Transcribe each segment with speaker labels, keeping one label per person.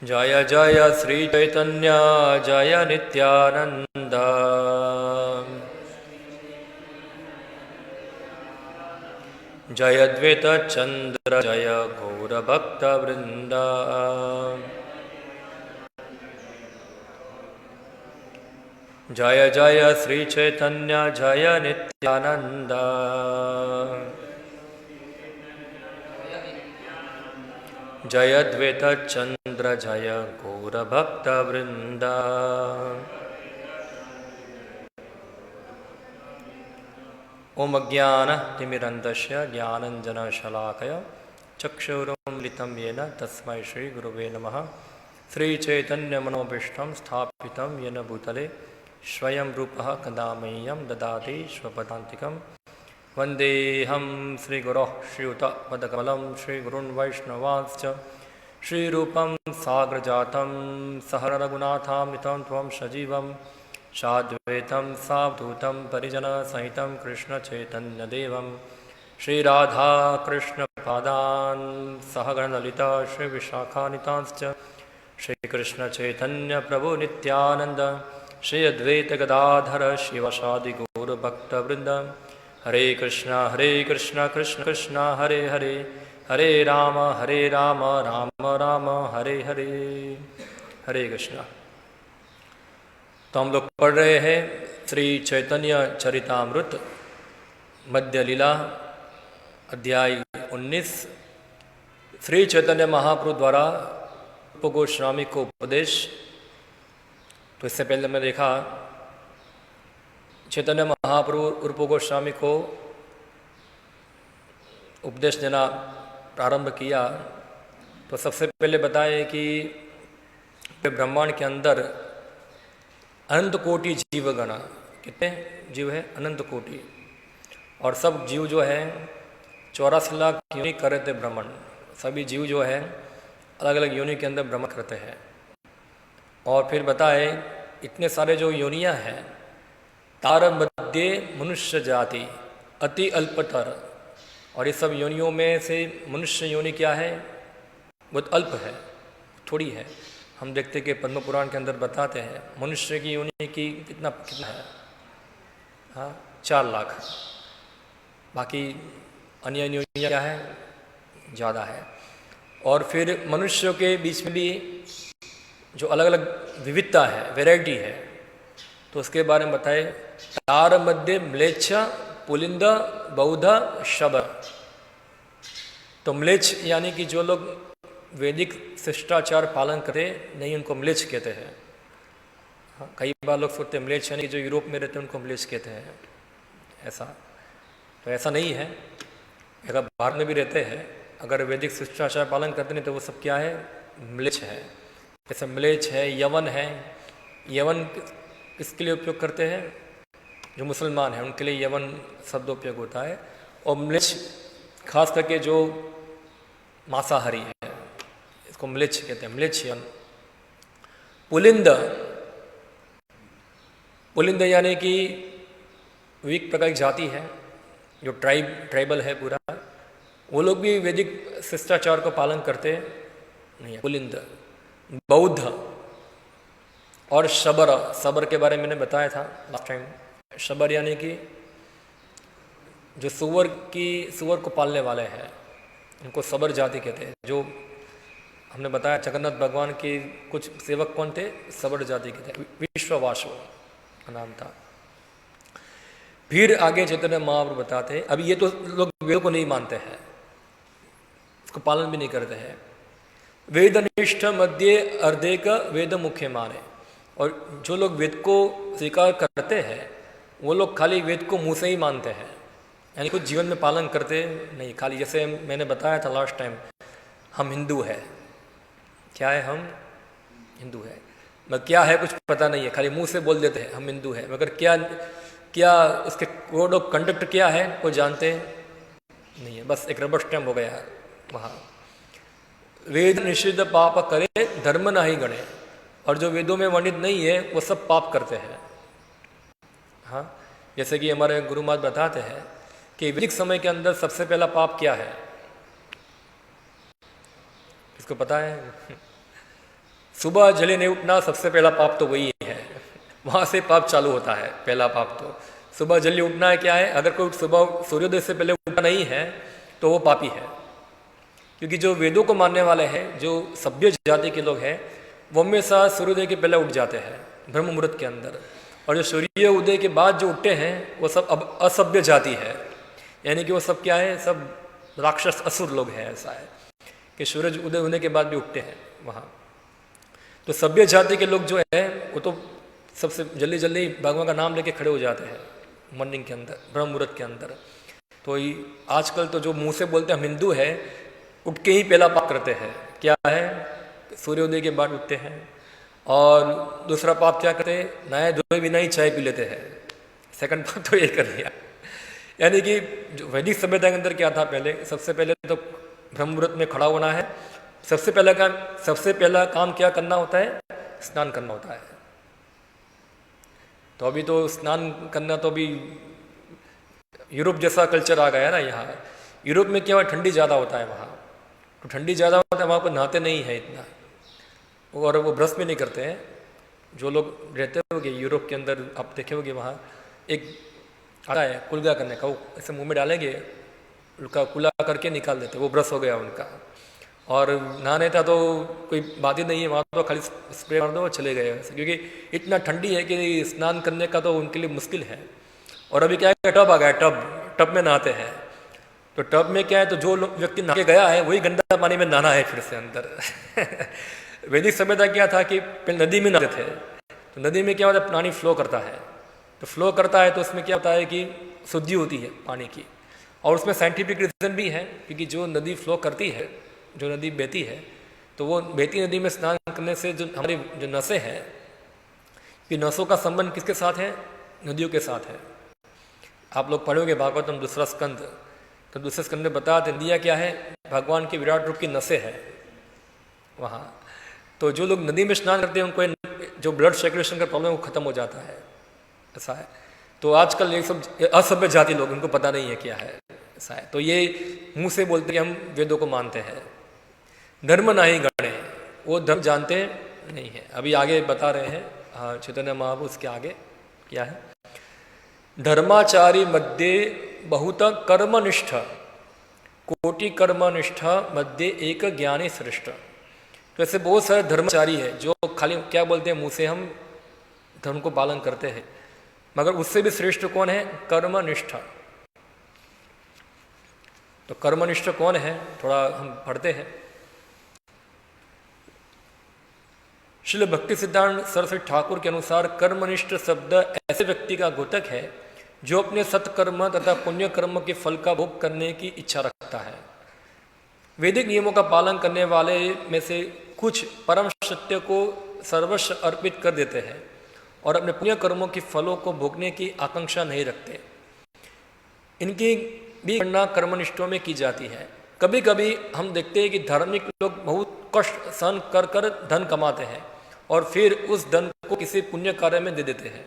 Speaker 1: जय जय श्री चैतन्य जय नित्यानंद। जय द्वैत चंद्र जय गौर भक्त वृंद। जय जय श्री चैतन्य जय नित्यानंद। जय द्वैत चंद्र जय गौर भक्त वृंद। ओम अज्ञानतिमिरन्धस्य ज्ञानञ्जनशलाकया चक्षुरुन्मिलितं येन तस्मै श्रीगुरुवे नमः। श्रीचैतन्यमनोभीष्टं स्थापितं येन भूतले स्वयं रूपः कदा मह्यं ददाति स्वपदान्तिकं। वन्देऽहं श्रीगुरोः श्रीयुतपदकमलं श्रीगुरून् वैष्णवांश्च श्रीरूपं साग्रजातं सहरघुनाथामृतं त्वं सजीवं साद्वैतं सावधूतं परिजनसहितं कृष्णचैतन्यदेवं श्रीराधाकृष्णपादान् सहगणललिता श्रीविशाखान्वितांश्च श्रीकृष्णचैतन्यप्रभुनित्यानन्द श्री अद्वैतगदाधर शिवसादिगौरभक्तवृन्द। हरे कृष्णा कृष्ण कृष्ण हरे हरे, हरे राम राम राम हरे हरे। हरे कृष्णा। तो हम लोग पढ़ रहे हैं श्री चैतन्य चरितामृत मध्य लीला अध्याय 19। श्री चैतन्य महाप्रभु द्वारा रूप गोस्वामी को उपदेश। तो इससे पहले हमने देखा चैतन्य महाप्रभु रूप गोस्वामी को उपदेश देना प्रारंभ किया। तो सबसे पहले बताएं कि ब्रह्मांड के अंदर अनंत कोटि जीवगण, कितने जीव है? अनंत कोटि। और सब जीव जो है 84 लाख योनि कर रहे थे भ्रमण। सभी जीव जो है अलग अलग योनि के अंदर भ्रमण करते हैं। और फिर बताए इतने सारे जो योनियां हैं, तार मध्य मनुष्य जाति अति अल्पतर। और ये सब योनियों में से मनुष्य योनि क्या है? बहुत अल्प है, थोड़ी है। हम देखते कि पद्म पुराण के अंदर बताते हैं मनुष्य की योनि की कितना है, हाँ 4 लाख। बाकी अन्य योनियाँ क्या है? ज़्यादा है। और फिर मनुष्यों के बीच में भी जो अलग अलग विविधता है, वैरायटी है, तो उसके बारे में बताए। तार मध्य म्लेच्छ पुलिंद बौद्ध शबर। तो म्लेच्छ यानी कि जो लोग वैदिक शिष्टाचार पालन करे नहीं, उनको म्लेच्छ कहते हैं। हाँ, कई बार लोग सोचते हैं म्लेच्छ यानी कि जो यूरोप में रहते हैं उनको म्लेच्छ कहते हैं। ऐसा तो ऐसा नहीं है। अगर बाहर में भी रहते हैं, अगर वैदिक शिष्टाचार पालन करते नहीं तो वो सब क्या है? म्लेच्छ है। जैसे म्लेच्छ है, यवन है। यवन किसके लिए उपयोग करते हैं? जो मुसलमान हैं उनके लिए यवन शब्द उपयोग होता है। और म्लेच्छ खास करके जो मांसाहारी है इसको म्लेच्छ कहते हैं, म्लेच्छ यवन। पुलिंद, पुलिंद यानी कि एक प्रकार की जाति है जो ट्राइबल है पूरा। वो लोग भी वैदिक शिष्टाचार को पालन करते नहीं है। पुलिंद। बौद्ध और शबर। शबर के बारे में मैंने बताया था लास्ट टाइम। शबर यानी कि जो सुअर को पालने वाले हैं उनको शबर जाति कहते हैं। जो हमने बताया जगन्नाथ भगवान के कुछ सेवक कौन थे? शबर जाति के थे। विश्ववासु का नाम था। फिर आगे चैतन्य महाप्रभु बताते हैं, अभी ये तो लोग वेदों को नहीं मानते हैं, इसको पालन भी नहीं करते हैं। वेदनिष्ठ मध्य अर्धेक वेद मुख्य माने। और जो लोग वेद को स्वीकार करते हैं वो लोग खाली वेद को मुँह से ही मानते हैं, यानी कुछ जीवन में पालन करते नहीं। खाली जैसे मैंने बताया था लास्ट टाइम, हम हिंदू है। क्या है? हम हिंदू है, मगर क्या है कुछ पता नहीं है, खाली मुंह से बोल देते हैं हम हिंदू है, मगर क्या उसके कोड ऑफ कंडक्ट क्या है वो जानते नहीं है। बस एक रबर स्टैम्प हो गया वहाँ। वेद निषिद्ध पाप करे धर्म नहीं गणे। और जो वेदों में वर्णित नहीं है वो सब पाप करते हैं। हाँ, जैसे कि हमारे गुरु महाराज बताते हैं कि वैदिक समय के अंदर सबसे पहला पाप क्या है? इसको पता है? सुबह जल्दी नहीं उठना सबसे पहला पाप तो वही है, वहाँ से पाप चालू होता है। पहला पाप तो सुबह जल्दी उठना है। क्या है, अगर कोई सुबह सूर्योदय से पहले उठना नहीं है तो वो पापी है। क्योंकि जो वेदों को मानने वाले हैं, जो सभ्य जाति के लोग हैं, वो हमेशा सूर्योदय के पहले उठ जाते हैं ब्रह्म मुहूर्त के अंदर। और जो सूर्य उदय के बाद जो उठते हैं वो सब अब असभ्य जाति है, यानी कि वो सब क्या है, सब राक्षस असुर लोग हैं। ऐसा है कि सूरज उदय होने के बाद भी उठते हैं वहाँ। तो सभ्य जाति के लोग जो है वो तो सबसे जल्दी जल्दी भगवान का नाम लेके खड़े हो जाते हैं मॉर्निंग के अंदर, ब्रह्म मुहूर्त के अंदर। तो आजकल तो जो मुंह से बोलते हैं हम हिंदू है, उठ के ही पहला पाप करते हैं। क्या है, सूर्योदय के बाद उठते हैं। और दूसरा पाप क्या करते हैं, नए धोए बिना ही चाय पी लेते हैं। सेकंड पाप तो ये कर लिया। यानी कि जो वैदिक सभ्यता के अंदर क्या था, पहले सबसे पहले तो ब्रह्म मुहूर्त में खड़ा होना है। सबसे पहला काम क्या करना होता है, स्नान करना होता है। तो अभी तो स्नान करना तो अभी यूरोप जैसा कल्चर आ गया है ना यहाँ। यूरोप में क्या हुआ, ठंडी ज़्यादा होता है वहाँ, तो ठंडी ज़्यादा होता है वहाँ पर नहाते नहीं है इतना, और वो ब्रश भी नहीं करते हैं। जो लोग रहते होंगे यूरोप के अंदर, आप देखे होंगे वहाँ एक आता है कुल्ला करने का, वो ऐसे मुंह में डालेंगे, उनका कुल्ला करके निकाल देते, वो ब्रश हो गया उनका। और नहाने था तो कोई बात ही नहीं है वहाँ, तो खाली स्प्रे मार दो और चले गए वैसे, क्योंकि इतना ठंडी है कि स्नान करने का तो उनके लिए मुश्किल है। और अभी क्या है, टब आ गया, टब में नहाते हैं। तो टब में क्या है, तो जो व्यक्ति नहा के गया है वही गंदा पानी में नहाना है फिर से अंदर। वैदिक सभ्यता क्या था कि पहले नदी में नहाते थे, तो नदी में क्या होता है, पानी फ्लो करता है। तो फ्लो करता है तो उसमें क्या होता है कि शुद्धि होती है पानी की। और उसमें साइंटिफिक रीज़न भी है, क्योंकि जो नदी फ्लो करती है, जो नदी बहती है, तो वो बहती नदी में स्नान करने से जो हमारी जो नसें हैं, कि नसों का संबंध किसके साथ है, नदियों के साथ है। आप लोग पढ़ोगे भागवतम दूसरा स्कंद, तो दूसरे स्कंद में बता दिया क्या है, भगवान के विराट रूप की नसें हैं वहाँ। तो जो लोग नदी में स्नान करते हैं उनको जो ब्लड सर्कुलेशन का प्रॉब्लम है वो खत्म हो जाता है, ऐसा है। तो आजकल ये सब असभ्य जाति लोग, उनको पता नहीं है क्या है, ऐसा है। तो ये मुंह से बोलते हैं हम वेदों को मानते हैं, धर्म नहीं गणे, वो धर्म जानते नहीं है। अभी आगे बता रहे हैं, हाँ, चैतन्य महाप्रभु उसके आगे क्या है, धर्माचारी मध्य बहुत कर्मनिष्ठ, कोटि कर्मनिष्ठ मध्य एक ज्ञानी श्रेष्ठ। तो ऐसे बहुत सारे धर्मचारी है जो खाली क्या बोलते हैं, मुँह से हम धर्म को पालन करते हैं, मगर उससे भी श्रेष्ठ कौन है, कर्मनिष्ठ। तो कर्मनिष्ठ कौन है, थोड़ा हम पढ़ते हैं। श्रील भक्ति सिद्धांत सरस्वती ठाकुर के अनुसार कर्मनिष्ठ शब्द ऐसे व्यक्ति का द्योतक है जो अपने सत्कर्म तथा पुण्य कर्म के फल का भोग करने की इच्छा रखता है। वैदिक नियमों का पालन करने वाले में से कुछ परम सत्य को सर्वस्व अर्पित कर देते हैं और अपने पुण्य कर्मों के फलों को भोगने की आकांक्षा नहीं रखते। इनकी भी गणना कर्मनिष्ठों में की जाती है। कभी कभी हम देखते हैं कि धार्मिक लोग बहुत कष्ट सहन कर कर धन कमाते हैं और फिर उस धन को किसी पुण्य कार्य में दे देते हैं।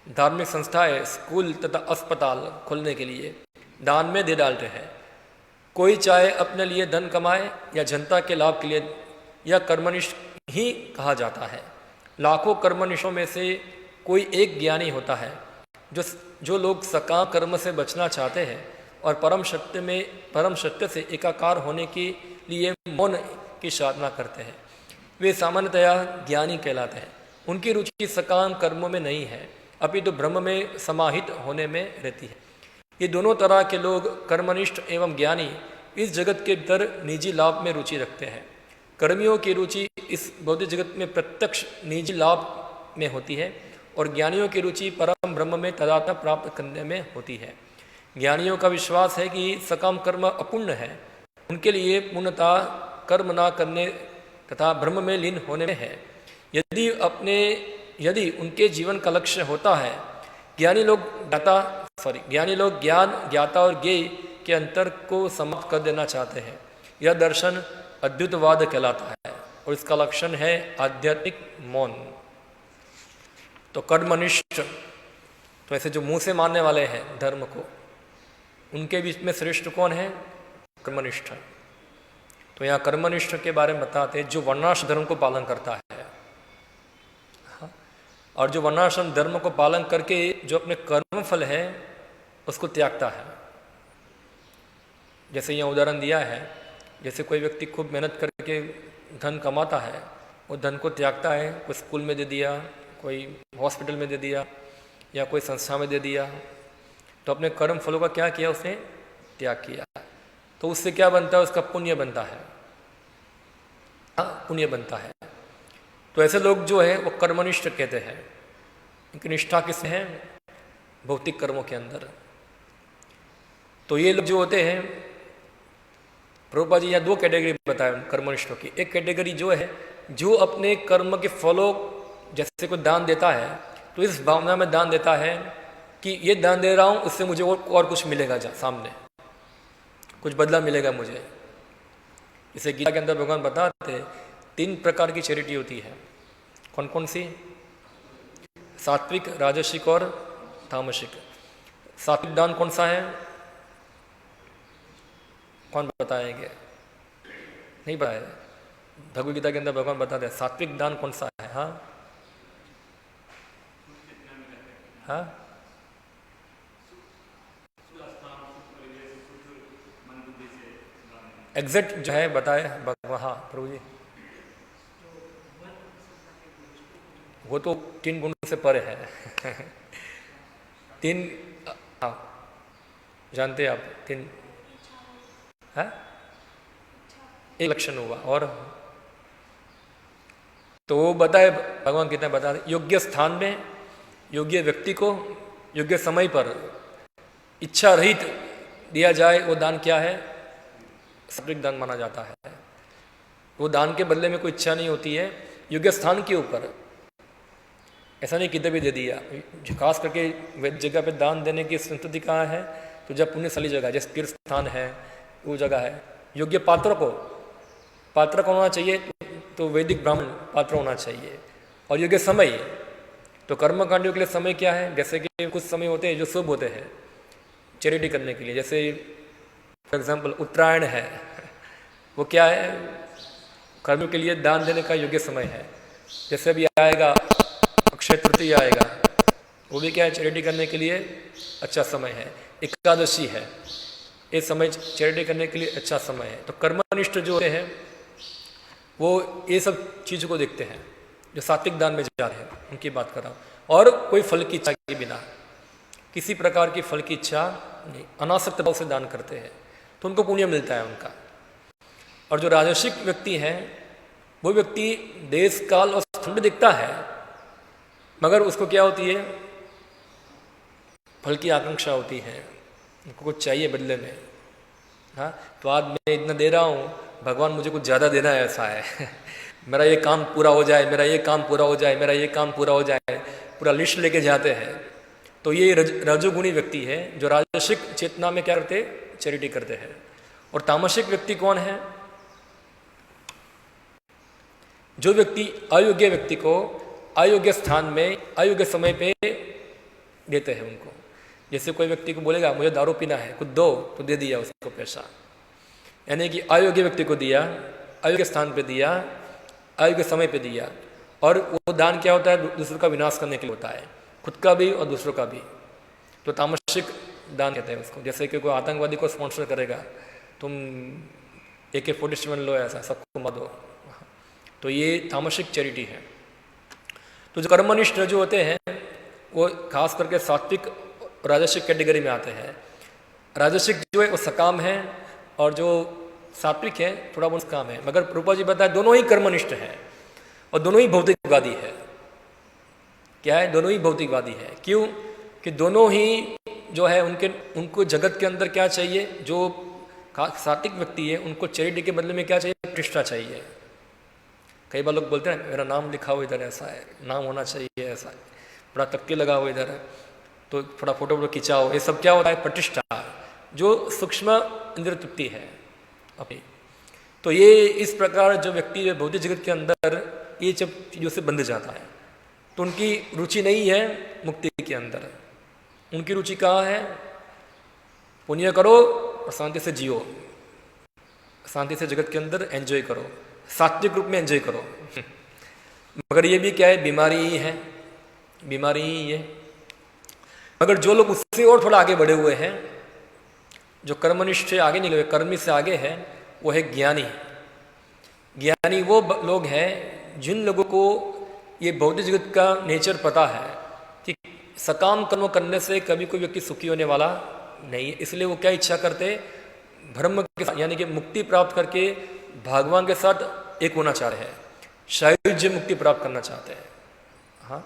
Speaker 1: धार्मिक संस्थाएं, स्कूल तथा अस्पताल खोलने के लिए दान में दे डालते हैं। कोई चाहे अपने लिए धन कमाए या जनता के लाभ के लिए, यह कर्मनिष्ठ ही कहा जाता है। लाखों कर्मनिष्ठों में से कोई एक ज्ञानी होता है जो लोग सकाम कर्म से बचना चाहते हैं और परम सत्य से एकाकार होने के लिए मौन की साधना करते हैं। वे सामान्यतया ज्ञानी कहलाते हैं। उनकी रुचि सकाम कर्मों में नहीं है, अपितु ब्रह्म में समाहित होने में रहती है। ये दोनों तरह के लोग, कर्मनिष्ठ एवं ज्ञानी, इस जगत के भीतर निजी लाभ में रुचि रखते हैं। कर्मियों की रुचि इस भौतिक जगत में प्रत्यक्ष निजी लाभ में होती है और ज्ञानियों की रुचि परम ब्रह्म में तदात्म प्राप्त करने में होती है। ज्ञानियों का विश्वास है कि सकाम कर्म अपूर्ण है, उनके लिए पूर्णतः कर्म ना करने तथा ब्रह्म में लीन होने में है। यदि उनके जीवन का लक्ष्य होता है, ज्ञानी लोग ज्ञान, ज्ञाता और ज्ञेय के अंतर को समाप्त कर देना चाहते हैं। यह दर्शन अद्वैतवाद कहलाता है और इसका लक्षण है आध्यात्मिक मौन। तो कर्मनिष्ठ, तो ऐसे जो मुंह से मानने वाले हैं धर्म को, उनके बीच में श्रेष्ठ कौन है, कर्मनिष्ठ। तो यहाँ कर्मनिष्ठ के बारे में बताते हैं जो वर्णाश्रम धर्म को पालन करता है। और जो वर्णाश्रम धर्म को पालन करके जो अपने कर्म फल है उसको त्यागता है। जैसे यहाँ उदाहरण दिया है, जैसे कोई व्यक्ति खूब मेहनत करके धन कमाता है, वो धन को त्यागता है, कोई स्कूल में दे दिया, कोई हॉस्पिटल में दे दिया या कोई संस्था में दे दिया, तो अपने कर्म फलों का क्या किया, उसने त्याग किया। तो उससे क्या बनता है, उसका पुण्य बनता है, पुण्य बनता है। तो ऐसे लोग जो है वो कर्मनिष्ठ कहते हैं। इनकी निष्ठा किसमें है, भौतिक कर्मों के अंदर। तो ये लोग जो होते हैं, प्रभुपाद जी यहाँ दो कैटेगरी बताए कर्मनिष्ठों की। एक कैटेगरी जो है जो अपने कर्म के फलों, जैसे कोई दान देता है तो इस भावना में दान देता है कि ये दान दे रहा हूँ, उससे मुझे और कुछ मिलेगा, सामने कुछ बदला मिलेगा मुझे। इसे गीता के अंदर भगवान बताते हैं 3 प्रकार की चैरिटी होती है। कौन कौन सी? सात्विक, राजसिक और तामसिक। सात्विक दान कौन सा है, कौन बताएंगे? नहीं बताए। भगवद गीता के अंदर भगवान बताते हैं सात्विक दान कौन सा है। हाँ हाँ, एग्जैक्ट जो है बताए। हाँ प्रभु जी, वो तो 3 गुणों से परे है। 3, हाँ जानते हैं आप 3 है, एक लक्षण हुआ। और तो वो बताए, भगवान कितना बता दे, योग्य स्थान में, योग्य व्यक्ति को, योग्य समय पर इच्छा रहित दिया जाए, वो दान क्या है, सात्विक दान माना जाता है। वो दान के बदले में कोई इच्छा नहीं होती है, योग्य स्थान के ऊपर। ऐसा नहीं किधर भी दे दिया। खास करके वैध जगह पे दान देने की संस्कृति कहाँ है, तो जब पुण्यशाली जगह, जैसे तीर्थ स्थान है, वो जगह है। योग्य पात्र को होना चाहिए, तो वैदिक ब्राह्मण पात्र होना चाहिए। और योग्य समय, तो कर्मकांडियों के लिए समय क्या है, जैसे कि कुछ समय होते हैं जो शुभ होते हैं चैरिटी करने के लिए। जैसे फॉर एग्जाम्पल उत्तरायण है, वो क्या है, कर्म के लिए दान देने का योग्य समय है। जैसे भी आएगा अक्षय तृतीया आएगा, वो भी क्या है, चैरिटी करने के लिए अच्छा समय है। एकादशी है, ये समय चैरिटी करने के लिए अच्छा समय है। तो कर्मनिष्ठ जो होते हैं वो ये सब चीज़ों को देखते हैं, जो सात्विक दान में जा रहे हैं उनकी बात कर रहा हूँ। और कोई फल की इच्छा के बिना, किसी प्रकार की फल की इच्छा नहीं, अनासक्त भाव से दान करते हैं, तो उनको पुण्य मिलता है उनका। और जो राजसिक व्यक्ति हैं, वो व्यक्ति देश काल और स्थान में दिखता है, मगर उसको क्या होती है, फल की आकांक्षा होती है, उनको कुछ चाहिए बदले में। हाँ, तो आज मैं इतना दे रहा हूँ, भगवान मुझे कुछ ज़्यादा देना है, ऐसा है। मेरा ये काम पूरा हो जाए, मेरा ये काम पूरा हो जाए, मेरा ये काम पूरा हो जाए, पूरा लिस्ट लेके जाते हैं। तो ये रजोगुणी व्यक्ति है, जो राजसिक चेतना में क्या करते, चैरिटी करते हैं। और तामसिक व्यक्ति कौन है, जो व्यक्ति अयोग्य व्यक्ति को अयोग्य स्थान में अयोग्य समय पे देते हैं उनको। जैसे कोई व्यक्ति को बोलेगा मुझे दारू पीना है, कुछ दो, तो दे दिया उसको पैसा, यानी कि अयोग्य व्यक्ति को दिया, अयोग्य स्थान पे दिया, अयोग्य समय पे दिया। और वो दान क्या होता है, दूसरों का विनाश करने के लिए होता है, खुद का भी और दूसरों का भी। तो तामसिक दान कहते हैं उसको। जैसे कि कोई आतंकवादी को स्पॉन्सर करेगा, तुम AK-47 लो, ऐसा सबको मत दो, तो ये तामसिक चैरिटी है। तो जो कर्मनिष्ठ जो होते हैं वो खास करके सात्विक राजसिक कैटेगरी में आते हैं। राजसिक जो है वो सकाम है, और जो सात्विक है थोड़ा बहुत काम है। मगर प्रभुपाद जी बताए दोनों ही कर्मनिष्ठ हैं और दोनों ही भौतिकवादी है। क्या है, दोनों ही भौतिकवादी है। क्यों कि दोनों ही जो है उनको जगत के अंदर क्या चाहिए, जो सात्विक व्यक्ति है उनको चैरिटी के बदले में क्या चाहिए, प्रतिष्ठा चाहिए। कई बार लोग बोलते हैं मेरा नाम लिखा हो इधर, ऐसा है, नाम होना चाहिए, ऐसा है, बड़ा तक्के लगा हो इधर, तो थोड़ा फोटो खिंचाओ, ये सब क्या होता है, प्रतिष्ठा, जो सूक्ष्म इंद्रिय तृप्ति है अपनी। तो ये इस प्रकार जो व्यक्ति जो भौतिक जगत के अंदर ये सब चीज़ों से बंध जाता है, तो उनकी रुचि नहीं है मुक्ति के अंदर। उनकी रुचि कहाँ है, पुण्य करो और शांति से जियो, शांति से जगत के अंदर एंजॉय करो, सात्विक रूप में एंजॉय करो। मगर ये भी क्या है, बीमारी ही है। बीमारी ही ये। मगर जो लोग उससे और थोड़ा आगे बढ़े हुए हैं, जो कर्मनिष्ठ से आगे निकले, कर्मी से आगे है, वो है ज्ञानी। ज्ञानी वो लोग हैं जिन लोगों को ये भौतिक जगत का नेचर पता है कि सकाम कर्म करने से कभी कोई व्यक्ति सुखी होने वाला नहीं है। इसलिए वो क्या इच्छा करते, ब्रह्म के साथ यानी कि मुक्ति प्राप्त करके भगवान के साथ एक होना चाह रहे हैं, सायुज्य मुक्ति प्राप्त करना चाहते हैं। हाँ,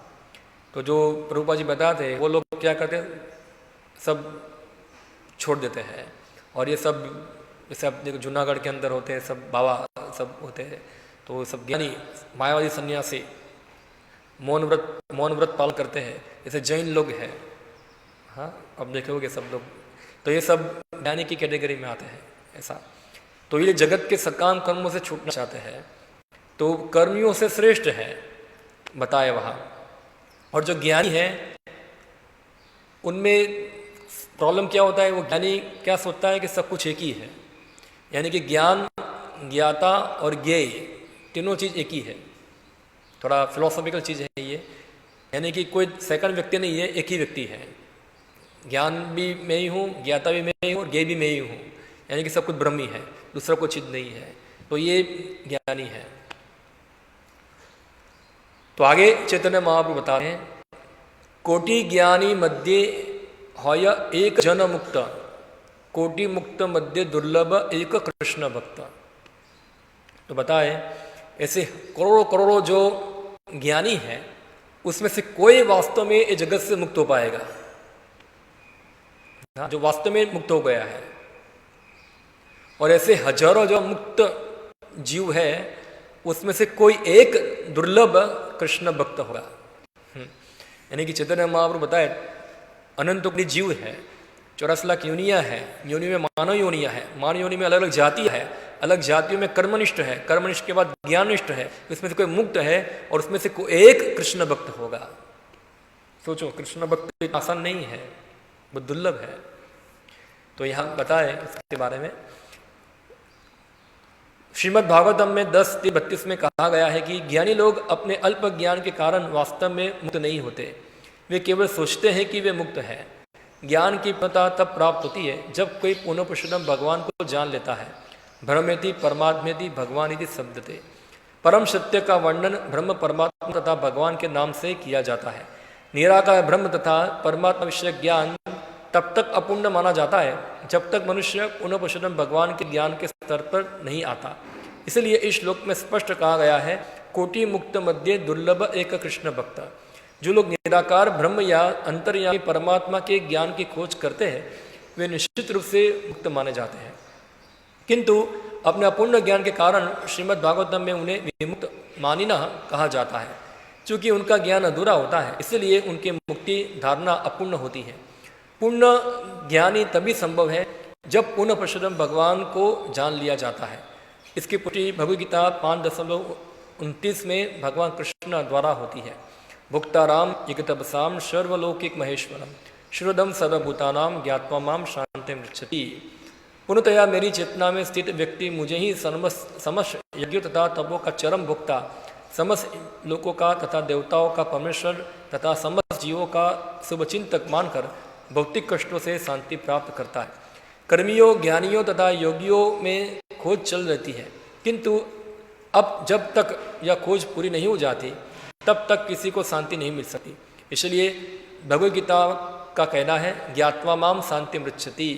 Speaker 1: तो जो प्रभुपाद जी बताते हैं, वो लोग क्या करते हैं, सब छोड़ देते हैं। और ये सब जैसे आप देखो जूनागढ़ के अंदर होते हैं सब बाबा सब होते हैं, तो सब ज्ञानी मायावादी सन्यासी मौन व्रत पालन करते हैं, जैसे जैन लोग हैं। हाँ, अब देखोगे सब लोग, तो ये सब ज्ञानी की कैटेगरी में आते हैं ऐसा। तो ये जगत के सकाम कर्मों से छूटना चाहते हैं, तो कर्मियों से श्रेष्ठ है बताए वहाँ। और जो ज्ञानी है उनमें प्रॉब्लम क्या होता है, वो ज्ञानी क्या सोचता है कि सब कुछ एक ही है, यानी कि ज्ञान, ज्ञाता और ज्ञेय तीनों चीज़ एक ही है। थोड़ा फिलोसॉफिकल चीज़ है ये, यानी कि कोई सेकंड व्यक्ति नहीं है, एक ही व्यक्ति है। ज्ञान भी मैं ही हूँ, ज्ञाता भी मैं ही हूँ और ज्ञेय भी मैं ही हूँ, यानी कि सब कुछ ब्रह्म ही है, दूसरा कोई चीज़ नहीं है। तो ये ज्ञानी है। तो आगे चैतन्य महाप्रभु बता रहे हैं, कोटि ज्ञानी मध्य हय एक जन मुक्त, कोटि मुक्त मध्य दुर्लभ एक कृष्ण भक्त। तो बताए ऐसे करोड़ों करोड़ों जो ज्ञानी है, उसमें से कोई वास्तव में इस जगत से मुक्त हो पाएगा, जो वास्तव में मुक्त हो गया है। और ऐसे हजारों जो मुक्त जीव है, उसमें से कोई एक दुर्लभ कृष्ण भक्त होगा। यानी कि चैतन्य महाप्रभु बताए अनंत कोटि जीव है, 84 लाख योनियाँ है, योनि में मानव योनियाँ है, मानव योनि में अलग अलग जातियाँ है, अलग जातियों में कर्मनिष्ठ है, कर्मनिष्ठ के बाद ज्ञाननिष्ठ है, इसमें से कोई मुक्त है और उसमें से कोई एक कृष्ण भक्त होगा। सोचो, कृष्ण भक्त आसान नहीं है, बहुत दुर्लभ है। तो यहाँ बताए इसके बारे में श्रीमद् भागवतम में 10:32 में कहा गया है कि ज्ञानी लोग अपने अल्प ज्ञान के कारण वास्तव में मुक्त नहीं होते, वे केवल सोचते हैं कि वे मुक्त हैं। ज्ञान की पूर्णता तब प्राप्त होती है जब कोई पुनः पुरुषोत्तम भगवान को जान लेता है। ब्रह्मेति परमात्मेति भगवानिति शब्दते। परम सत्य का वर्णन ब्रह्म परमात्मा तथा भगवान के नाम से किया जाता है। निराकार ब्रह्म तथा परमात्मा विषय ज्ञान तब तक अपूर्ण माना जाता है जब तक मनुष्य पुनः पुरुषोत्तम भगवान के ज्ञान के स्तर पर नहीं आता। इसलिए इस श्लोक में स्पष्ट कहा गया है, कोटि मुक्त मध्य दुर्लभ एक कृष्ण भक्त। जो लोग निराकार ब्रह्म या अंतर्यामी परमात्मा के ज्ञान की खोज करते हैं, वे निश्चित रूप से मुक्त माने जाते हैं, किंतु अपने अपूर्ण ज्ञान के कारण श्रीमद् भागवतम में उन्हें विमुक्त मानिना कहा जाता है। चूँकि उनका ज्ञान अधूरा होता है, इसलिए उनकी मुक्ति धारणा अपूर्ण होती है। पूर्ण ज्ञानी तभी संभव है जब पुनः पुरुषोत्तम भगवान को जान लिया जाता है। इसकी पुष्टि भगवद्गीता 5:29 में भगवान कृष्ण द्वारा होती है। भुक्ताराम एकतपसाम सर्वलौकिक महेश्वरम श्रुदम सर्वभूतानाम ज्ञात्वा माम शांतिं पृच्छति। पूर्णतया मेरी चेतना में स्थित व्यक्ति मुझे ही समस्त यज्ञ तथा तपों का चरम भुक्ता, समस्त लोकों का तथा देवताओं का परमेश्वर तथा समस्त जीवों का शुभचिंतक मानकर भौतिक कष्टों से शांति प्राप्त करता है। कर्मियों, ज्ञानियों तथा योगियों में खोज चल रहती है, किंतु अब जब तक यह खोज पूरी नहीं हो जाती तब तक किसी को शांति नहीं मिल सकती। इसलिए भगवद्गीता का कहना है, ज्ञात्वा माम शांति मृच्छति।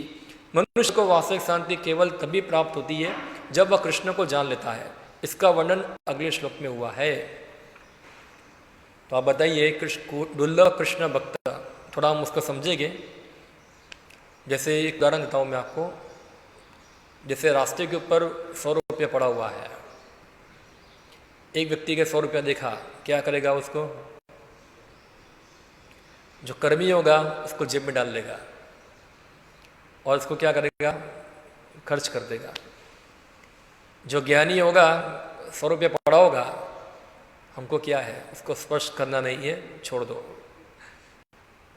Speaker 1: मनुष्य को वास्तविक शांति केवल तभी प्राप्त होती है जब वह कृष्ण को जान लेता है। इसका वर्णन अगले श्लोक में हुआ है। तो आप बताइए, दुर्लभ कृष्ण भक्त, थोड़ा हम उसको समझेंगे। जैसे एक उदाहरण देता हूँ मैं आपको। जैसे रास्ते के ऊपर 100 रुपया पड़ा हुआ है, एक व्यक्ति के 100 रुपया देखा, क्या करेगा उसको? जो कर्मी होगा उसको जेब में डाल लेगा और उसको क्या करेगा? खर्च कर देगा। जो ज्ञानी होगा, 100 रुपया पड़ा होगा, हमको क्या है, उसको स्पर्श करना नहीं है, छोड़ दो,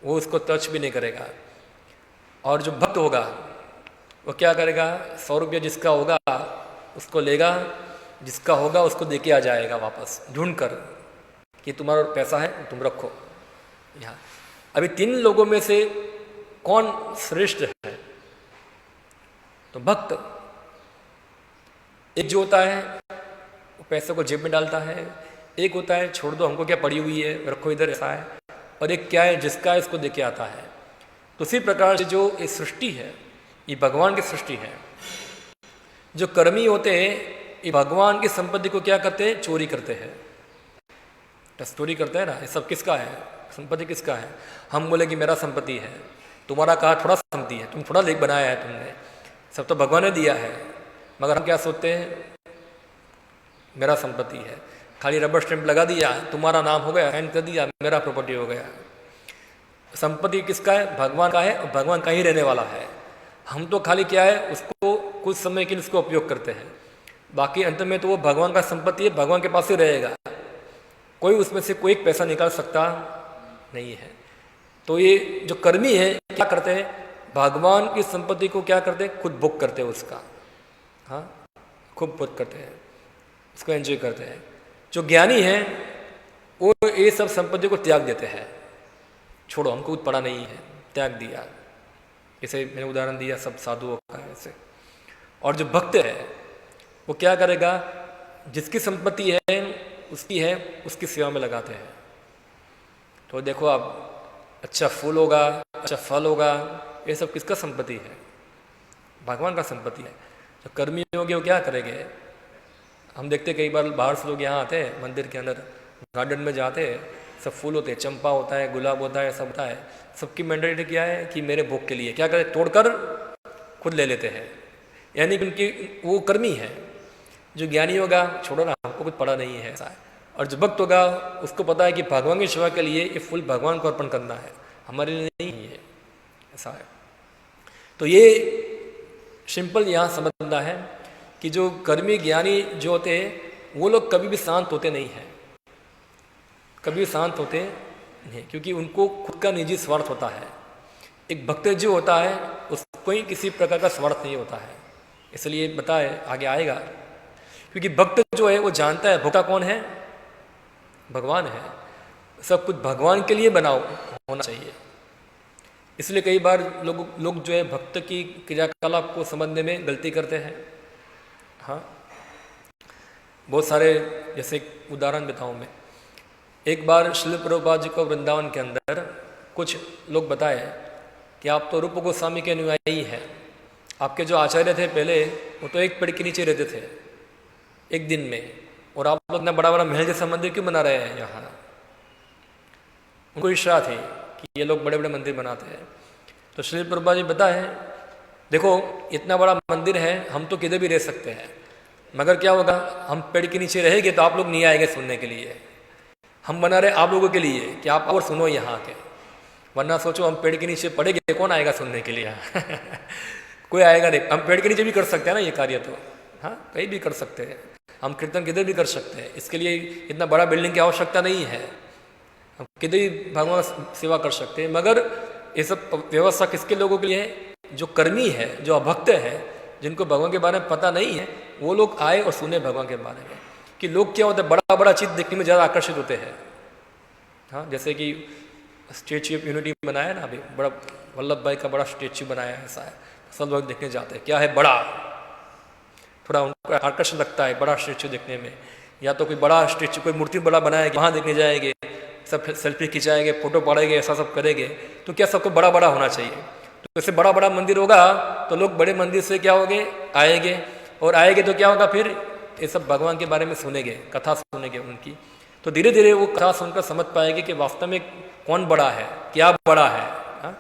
Speaker 1: वो उसको टच भी नहीं करेगा। और जो भक्त होगा वो क्या करेगा? 100 रुपया जिसका होगा उसको लेगा, जिसका होगा उसको देके आ जाएगा वापस ढूंढ कर कि तुम्हारा पैसा है तुम रखो, यहाँ अभी 3 लोगों में से कौन श्रेष्ठ है? तो भक्त एक जो होता है वो पैसों को जेब में डालता है, एक होता है छोड़ दो हमको क्या पड़ी हुई है रखो इधर, ऐसा है, और एक क्या है जिसका है इसको देके आता है। तो उसी प्रकार से जो ये सृष्टि है ये भगवान की सृष्टि है। जो कर्मी होते हैं ये भगवान की संपत्ति को क्या करते हैं? चोरी करते हैं, चोरी करते हैं ना। ये सब किसका है? संपत्ति किसका है? हम बोले कि मेरा संपत्ति है, तुम्हारा कहा थोड़ा संपत्ति है, तुम थोड़ा लेख बनाया है तुमने, सब तो भगवान ने दिया है। मगर हम क्या सोचते हैं? मेरा संपत्ति है, खाली रबर स्टैंप लगा दिया, तुम्हारा नाम हो गया, साइन कर दिया, मेरा प्रॉपर्टी हो गया। संपत्ति किसका है? भगवान का है, और भगवान का ही रहने वाला है। हम तो खाली क्या है उसको कुछ समय के लिए उसको उपयोग करते हैं, बाकी अंत में तो वो भगवान का संपत्ति है, भगवान के पास ही रहेगा, कोई उसमें से कोई पैसा निकाल सकता नहीं है। तो ये जो कर्मी है क्या करते हैं? भगवान की संपत्ति को क्या करते हैं? खुद भोग करते हैं उसका, हाँ खूब भोग करते हैं, उसको एंजॉय करते हैं। जो ज्ञानी है वो ये सब संपत्ति को त्याग देते हैं, छोड़ो हमको कुछ पड़ा नहीं है, त्याग दिया। जैसे मैंने उदाहरण दिया सब साधुओं का ऐसे। और जो भक्त है वो क्या करेगा? जिसकी संपत्ति है उसकी है, उसकी सेवा में लगाते हैं। तो देखो आप, अच्छा फूल होगा, अच्छा फल होगा, ये सब किसका संपत्ति है? भगवान का संपत्ति है। जो कर्मी होंगे वो क्या करेंगे? हम देखते कई बार बाहर से लोग यहाँ आते हैं, मंदिर के अंदर गार्डन में जाते हैं, सब फूल होते हैं, चंपा होता है, गुलाब होता है, सब होता है। सबकी मेंटालिटी क्या है कि मेरे भोग के लिए क्या करें? तोड़कर खुद ले लेते हैं। यानी कि उनकी वो कर्मी है। जो ज्ञानी होगा छोड़ो ना हमको कुछ पड़ा नहीं है, ऐसा है। और जो भक्त होगा उसको पता है कि भगवान की सेवा के लिए ये फूल भगवान को अर्पण करना है, हमारे लिए नहीं है, ऐसा है। तो ये सिंपल यहाँ समझना है कि जो कर्मी ज्ञानी जो होते हैं वो लोग कभी भी शांत होते नहीं हैं, कभी शांत होते नहीं, क्योंकि उनको खुद का निजी स्वार्थ होता है। एक भक्त जो होता है उसको ही किसी प्रकार का स्वार्थ नहीं होता है, इसलिए बताए आगे आएगा। क्योंकि भक्त जो है वो जानता है भोक्ता कौन है? भगवान है। सब कुछ भगवान के लिए बनाओ होना चाहिए। इसलिए कई बार लोग जो है भक्त की क्रियाकलाप को समझने में गलती करते हैं। हाँ, बहुत सारे, जैसे उदाहरण बताऊं मैं। एक बार श्रील प्रभुपाद जी को वृंदावन के अंदर कुछ लोग बताए कि आप तो रूप गोस्वामी के अनुयायी हैं, आपके जो आचार्य थे पहले वो तो एक पेड़ के नीचे रहते थे एक दिन में, और आप लोग इतना बड़ा बड़ा महल जैसा मंदिर क्यों बना रहे हैं यहाँ? उनको इच्छा थी कि ये लोग बड़े बड़े मंदिर बनाते हैं। तो श्री प्रभुपाद जी बताए, देखो इतना बड़ा मंदिर है, हम तो किधर भी रह सकते हैं, मगर क्या होगा? हम पेड़ के नीचे रहेंगे तो आप लोग नहीं आएंगे सुनने के लिए। हम बना रहे आप लोगों के लिए कि आप और सुनो यहाँ के, वरना सोचो हम पेड़ के नीचे पड़ेंगे, कौन आएगा सुनने के लिए? कोई आएगा नहीं। हम पेड़ के नीचे भी कर सकते हैं ना ये कार्य, तो हाँ कहीं भी कर सकते हैं, हम कीर्तन किधर भी कर सकते हैं। इसके लिए इतना बड़ा बिल्डिंग की आवश्यकता नहीं है, हम किधर भी भगवान सेवा कर सकते हैं। मगर ये सब व्यवस्था किसके लोगों के लिए है? जो कर्मी है, जो अभक्त है, जिनको भगवान के बारे में पता नहीं है, वो लोग आए और सुने भगवान के बारे में। कि लोग क्या होते हैं, बड़ा बड़ा चीज़ देखने में ज़्यादा आकर्षित होते हैं। हाँ, जैसे कि स्टेच्यू ऑफ यूनिटी बनाया ना अभी, बड़ा वल्लभ भाई का बड़ा स्टेच्यू बनाया है, ऐसा है, सब लोग देखने जाते हैं। क्या है? बड़ा, थोड़ा उनको आकर्षण लगता है बड़ा स्टेच्यू देखने में। या तो कोई बड़ा स्टेच्यू, कोई मूर्ति बड़ा बनाएगी, वहाँ देखने जाएंगे, सब सेल्फी खिंचाएंगे, फोटो पड़ेंगे, ऐसा सब करेंगे। तो क्या सबको बड़ा बड़ा होना चाहिए? तो जैसे बड़ा बड़ा मंदिर होगा तो लोग बड़े मंदिर से क्या होंगे? आएंगे, और आएंगे तो क्या होगा? फिर ये सब भगवान के बारे में सुनेंगे, कथा सुनेंगे उनकी। तो धीरे धीरे वो कथा सुनकर समझ पाएंगे कि वास्तव में कौन बड़ा है, क्या बड़ा है। हाँ?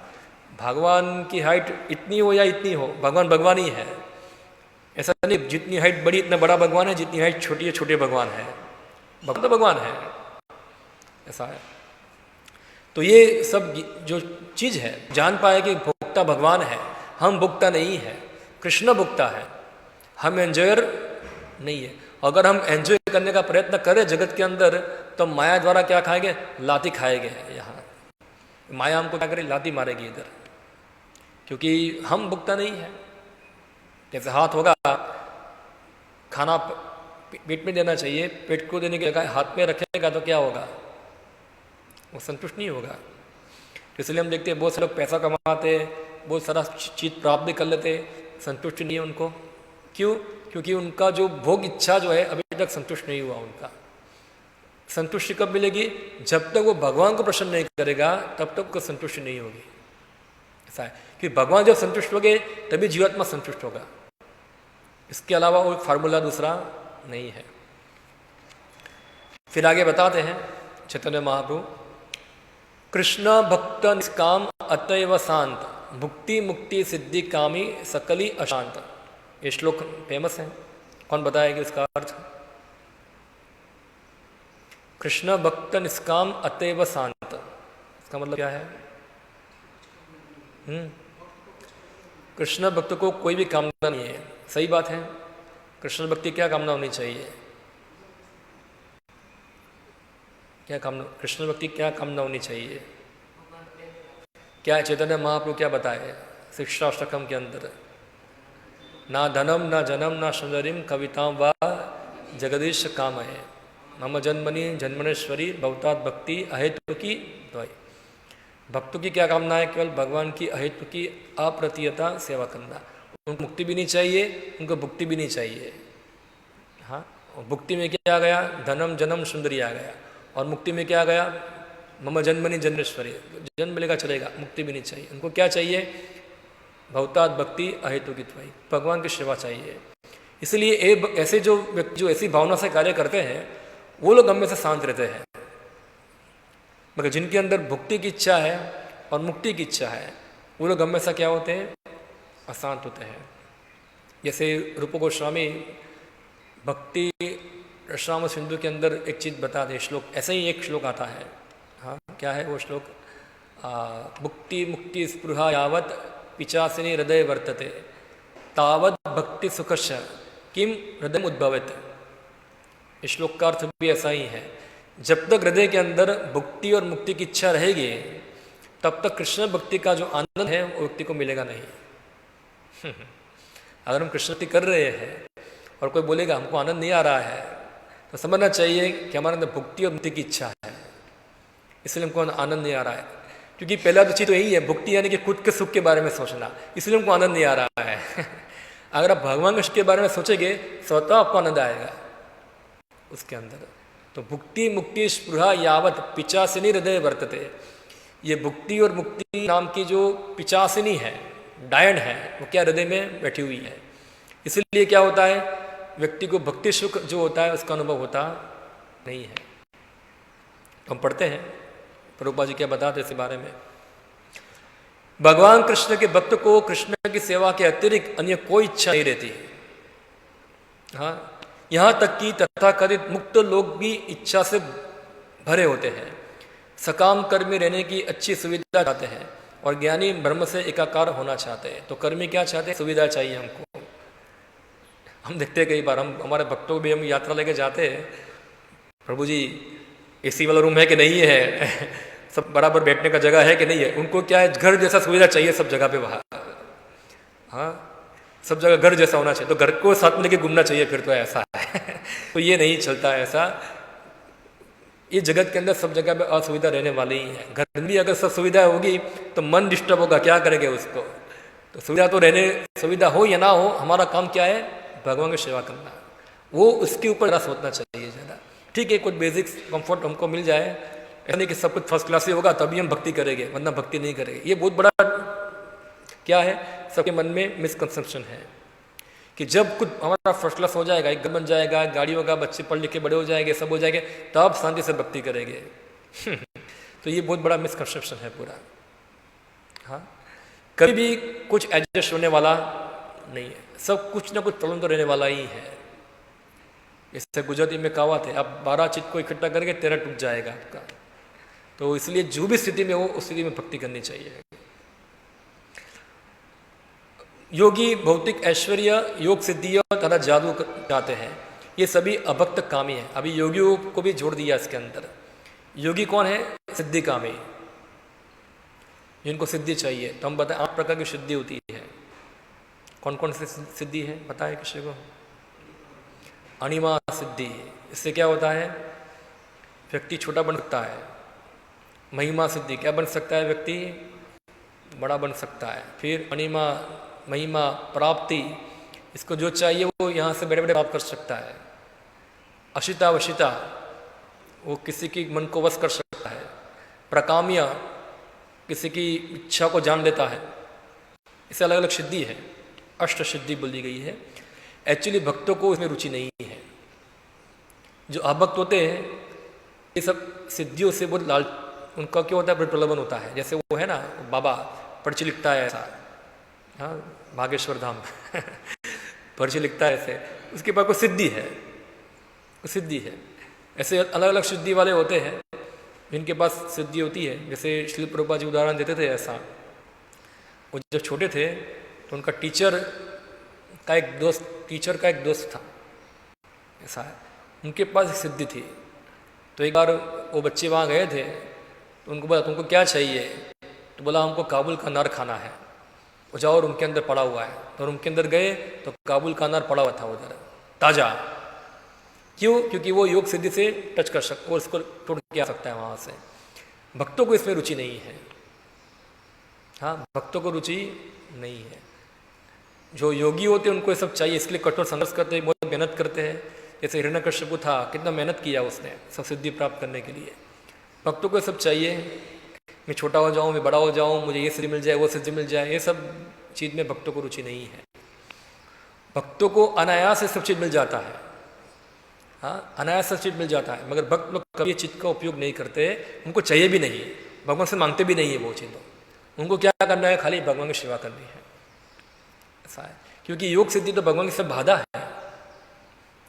Speaker 1: भगवान की हाइट इतनी हो या इतनी हो, भगवान भगवान ही है। ऐसा नहीं जितनी हाइट बड़ी इतना बड़ा भगवान है, जितनी हाइट छोटी है छोटे भगवान है। भगवान तो भगवान है, ऐसा है। तो ये सब जो चीज़ है जान पाए कि भोक्ता भगवान है, हम भोक्ता नहीं है, कृष्ण भोक्ता है, हम एंजॉयर नहीं है। अगर हम एंजॉय करने का प्रयत्न करें जगत के अंदर तो माया द्वारा क्या खाएंगे? लाती खाएंगे। यहाँ माया हमको क्या करे? लाती मारेगी इधर, क्योंकि हम भोक्ता नहीं है। जैसे हाथ होगा, खाना पेट में देना चाहिए, पेट को देने के जगह हाथ में रखेगा तो क्या होगा? वो संतुष्ट नहीं होगा। इसलिए हम देखते हैं बहुत से लोग पैसा कमाते, बहुत सारा चीज़ प्राप्त भी कर लेते, संतुष्ट नहीं है उनको। क्यों? क्योंकि उनका जो भोग इच्छा जो है अभी तक संतुष्ट नहीं हुआ उनका। संतुष्टि कब मिलेगी? जब तक वो भगवान को प्रसन्न नहीं करेगा तब तक उसको संतुष्टि नहीं होगी। ऐसा है कि भगवान जब संतुष्ट हो गए तभी जीवात्मा संतुष्ट होगा, इसके अलावा कोई फार्मूला दूसरा नहीं है। फिर आगे बताते हैं चैतन्य महाप्रभु, कृष्ण भक्त निष्काम अतएव शांत, भुक्ति मुक्ति सिद्धि कामी सकली अशांत। ये श्लोक फेमस है, कौन बताएगा इसका अर्थ? कृष्ण भक्त निष्काम अतएव शांत, इसका मतलब क्या है? कृष्ण भक्त को कोई भी कामना नहीं है, सही बात है। कृष्ण भक्ति क्या कामना होनी चाहिए? क्या कामना? कृष्ण भक्ति क्या कामना होनी चाहिए? क्या चैतन्य महाप्रभु क्या बताए शिक्षाष्टकम के अंदर? ना धनम ना जन्म ना सुंदरीम कवितां वा जगदीश काम है, मम जन्मनि जन्मनेश्वरी भवतात भक्ति अहेतु की द्वय। भक्तों की क्या कामना है? केवल भगवान की अहेतु की अप्रतियता सेवा करना। उनको मुक्ति भी नहीं चाहिए, उनको भुक्ति भी नहीं चाहिए। हाँ, और भुक्ति में क्या आ गया? धनम जन्म सुंदरी आ गया। और मुक्ति में क्या आ गया? मम जन्मनि जन्मेश्वरी, जन्म मिलेगा चलेगा, मुक्ति भी नहीं चाहिए। उनको क्या चाहिए? भवतात भक्ति अहेतु की द्वय, भगवान की सेवा चाहिए। इसलिए ऐसे जो व्यक्ति जो ऐसी भावना से कार्य करते हैं वो लोग हमें से शांत रहते हैं। मगर जिनके अंदर भुक्ति की इच्छा है और मुक्ति की इच्छा है वो लोग हमेशा क्या होते हैं? अशांत होते हैं। जैसे रूप गोस्वामी भक्ति रसराम सिंधु के अंदर एक चीज़ बताते, श्लोक ऐसे ही एक श्लोक आता है। हाँ, क्या है वो श्लोक? भुक्ति मुक्ति स्पृहा यावत पिचासिनी हृदय वर्तते, तावत भक्ति सुखश किम हृदय उद्भवत। इस श्लोक का अर्थ भी ऐसा ही है। जब तक हृदय के अंदर भुक्ति और मुक्ति की इच्छा रहेगी तब तक कृष्ण भक्ति का जो आनंद है वो व्यक्ति को मिलेगा नहीं। अगर हम कृष्ण भक्ति कर रहे हैं और कोई बोलेगा हमको आनंद नहीं आ रहा है तो समझना चाहिए कि हमारे अंदर भुक्ति और मुक्ति की इच्छा है, इसलिए हमको आनंद नहीं आ रहा है। क्योंकि पहला तो चीज़ तो यही है, भुक्ति यानी कि खुद के सुख के बारे में सोचना, इसलिए हमको आनंद नहीं आ रहा है। अगर आप भगवान के सुख के बारे में सोचेंगे स्वतः आपको आनंद आएगा उसके अंदर। तो भुक्ति मुक्ति स्पृहा यावत पिचासिनी हृदय वर्तते, ये भुक्ति और मुक्ति नाम की जो पिचासिनी है, डायन है, वो क्या हृदय में बैठी हुई है। इसलिए क्या होता है? व्यक्ति को भक्ति सुख जो होता है उसका अनुभव होता नहीं है। तो हम पढ़ते हैं प्रभुपाद जी क्या बताते इस बारे में। भगवान कृष्ण के भक्त को कृष्ण की सेवा के अतिरिक्त अन्य कोई इच्छा नहीं रहती। हाँ, यहाँ तक कि तथाकथित मुक्त लोग भी इच्छा से भरे होते हैं, सकाम कर्मी रहने की अच्छी सुविधा चाहते हैं और ज्ञानी ब्रह्म से एकाकार होना चाहते हैं। तो कर्मी क्या चाहते हैं? सुविधा चाहिए हमको। हम देखते हैं कई बार हम हमारे भक्तों को भी हम यात्रा लेके जाते हैं, प्रभु जी एसी वाला रूम है कि नहीं है, सब बराबर बैठने का जगह है कि नहीं है। उनको क्या है? घर जैसा सुविधा चाहिए सब जगह पे वहाँ। हाँ, सब जगह घर जैसा होना चाहिए, तो घर को साथ में लेके घूमना चाहिए फिर तो ऐसा है। तो ये नहीं चलता ऐसा। ये जगत के अंदर सब जगह पे असुविधा रहने वाली ही है। घर में भी अगर सब सुविधा होगी तो मन डिस्टर्ब होगा, क्या करेंगे उसको? तो सुविधा तो रहने, सुविधा हो या ना हो, हमारा काम क्या है? भगवान की सेवा करना। वो उसके ऊपर रस होना चाहिए ज़्यादा। ठीक है, कुछ बेसिक्स कंफर्ट हमको मिल जाए, ऐसा नहीं कि सब कुछ फर्स्ट क्लास ही होगा तभी हम भक्ति करेंगे, वरना भक्ति नहीं करेंगे। ये बहुत बड़ा क्या है, सबके मन में मिसकंसेप्शन है कि जब कुछ हमारा फर्स्ट क्लास हो जाएगा, एक घर बन जाएगा, गाड़ी होगा, बच्चे पढ़ लिख के बड़े हो जाएंगे, सब हो जाएंगे, तब शांति से भक्ति करेंगे। तो ये बहुत बड़ा मिसकंसेप्शन है पूरा। हाँ, कभी भी कुछ एडजस्ट होने वाला नहीं है, सब कुछ ना कुछ प्रॉब्लम तो रहने वाला ही है। इससे गुजराती में कहावत है, आप 12 चीज को इकट्ठा करके 13 टूट जाएगा आपका। तो इसलिए जो भी स्थिति में हो उस स्थिति में भक्ति करनी चाहिए। योगी भौतिक ऐश्वर्य, योग सिद्धि तथा जादू चाहते हैं, ये सभी अभक्त कामी है। अभी योगियों को भी जोड़ दिया इसके अंदर। योगी कौन है? सिद्धि कामी, जिनको सिद्धि चाहिए। तो हम बताएं 8 प्रकार की सिद्धि होती है। कौन कौन सी सिद्धि है बताए किसी को? अणिमा सिद्धि, इससे क्या होता है? व्यक्ति छोटा बन सकता है, महिमा सिद्धि, क्या बन सकता है व्यक्ति? बड़ा बन सकता है। फिर अनिमा महिमा प्राप्ति, इसको जो चाहिए वो यहाँ से बड़े बड़े प्राप्त कर सकता है। अशिता वशिता, वो किसी की मन को वश कर सकता है। प्रकाम्य, किसी की इच्छा को जान लेता है। इसे अलग अलग सिद्धि है, अष्ट सिद्धि बोली गई है। एक्चुअली भक्तों को इसमें रुचि नहीं है। जो अभक्त होते हैं ये सब सिद्धियों से बहुत लाल, उनका क्या होता है, प्रलोभन होता है। जैसे वो है ना बाबा पर्ची लिखता है ऐसा, हाँ भागेश्वर धाम पर्ची लिखता है ऐसे, उसके पास कोई सिद्धि है, कोई सिद्धि है। ऐसे अलग अलग सिद्धि वाले होते हैं जिनके पास सिद्धि होती है। जैसे श्रील प्रभुपाद जी उदाहरण देते थे ऐसा, वो जब छोटे थे तो उनका टीचर का एक दोस्त था ऐसा है, उनके पास एक सिद्धि थी। तो एक बार वो बच्चे वहाँ गए थे तो उनको बोला तुमको क्या चाहिए? तो बोला हमको काबुल का अनार खाना है। वो जाओ रूम के अंदर पड़ा हुआ है। तो रूम के अंदर गए तो काबुल का अनार पड़ा हुआ था उधर ताज़ा। क्यों? क्योंकि वो योग सिद्धि से टच कर सकता, और उसको तोड़ के आ सकता है वहाँ से। भक्तों को इसमें रुचि नहीं है। हाँ, भक्तों को रुचि नहीं है। जो योगी होते हैं उनको ये सब चाहिए, इसके लिए कठोर संघर्ष करते हैं, बहुत मेहनत करते हैं। जैसे हिरण्यकश्यप था, कितना मेहनत किया उसने सब सिद्धि प्राप्त करने के लिए। भक्तों को ये सब चाहिए, मैं छोटा हो जाऊँ, मैं बड़ा हो जाऊँ, मुझे ये सिद्धि मिल जाए, वो सिद्धि मिल जाए। ये सब चीज़ में भक्तों को रुचि नहीं है। भक्तों को अनायास से सब चीज़ मिल जाता है। हाँ, अनायास सब चीज़ मिल जाता है, मगर भक्त लोग कभी चीज़ का उपयोग नहीं करते। उनको चाहिए भी नहीं, भगवान से मांगते भी नहीं है वो चीज़। उनको क्या करना है? खाली भगवान की सेवा करनी है, ऐसा है। क्योंकि योग सिद्धि तो भगवान की सब बाधा है।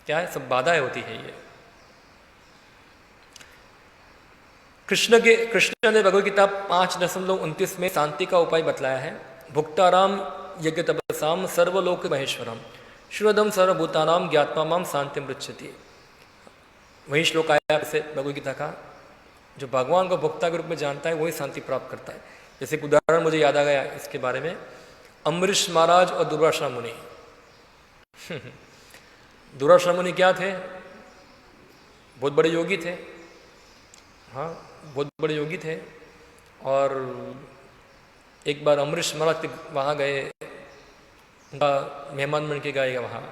Speaker 1: क्या है? सब बाधाएं होती है ये। कृष्ण ने भगवद गीता 5.29 में शांति का उपाय बतलाया है। भुक्ताराम यज्ञ तपसाम सर्वलोक महेश्वरम श्रुदम सर्वभूतानाम ज्ञात्मा माम शांति मृच्छति। वही श्लोक आया से भगवद गीता का, जो भगवान को भुक्ता के रूप में जानता है वही शांति प्राप्त करता है। जैसे एक उदाहरण मुझे याद आ गया इसके बारे में, अम्बरीश महाराज और दुर्वासा मुनि। दुर्वासा मुनि क्या थे? बहुत बड़े योगी थे। हाँ, बहुत बड़े योगी थे। और एक बार अम्बरीश महाराज वहाँ गए, उनका मेहमान बन के गए वहाँ।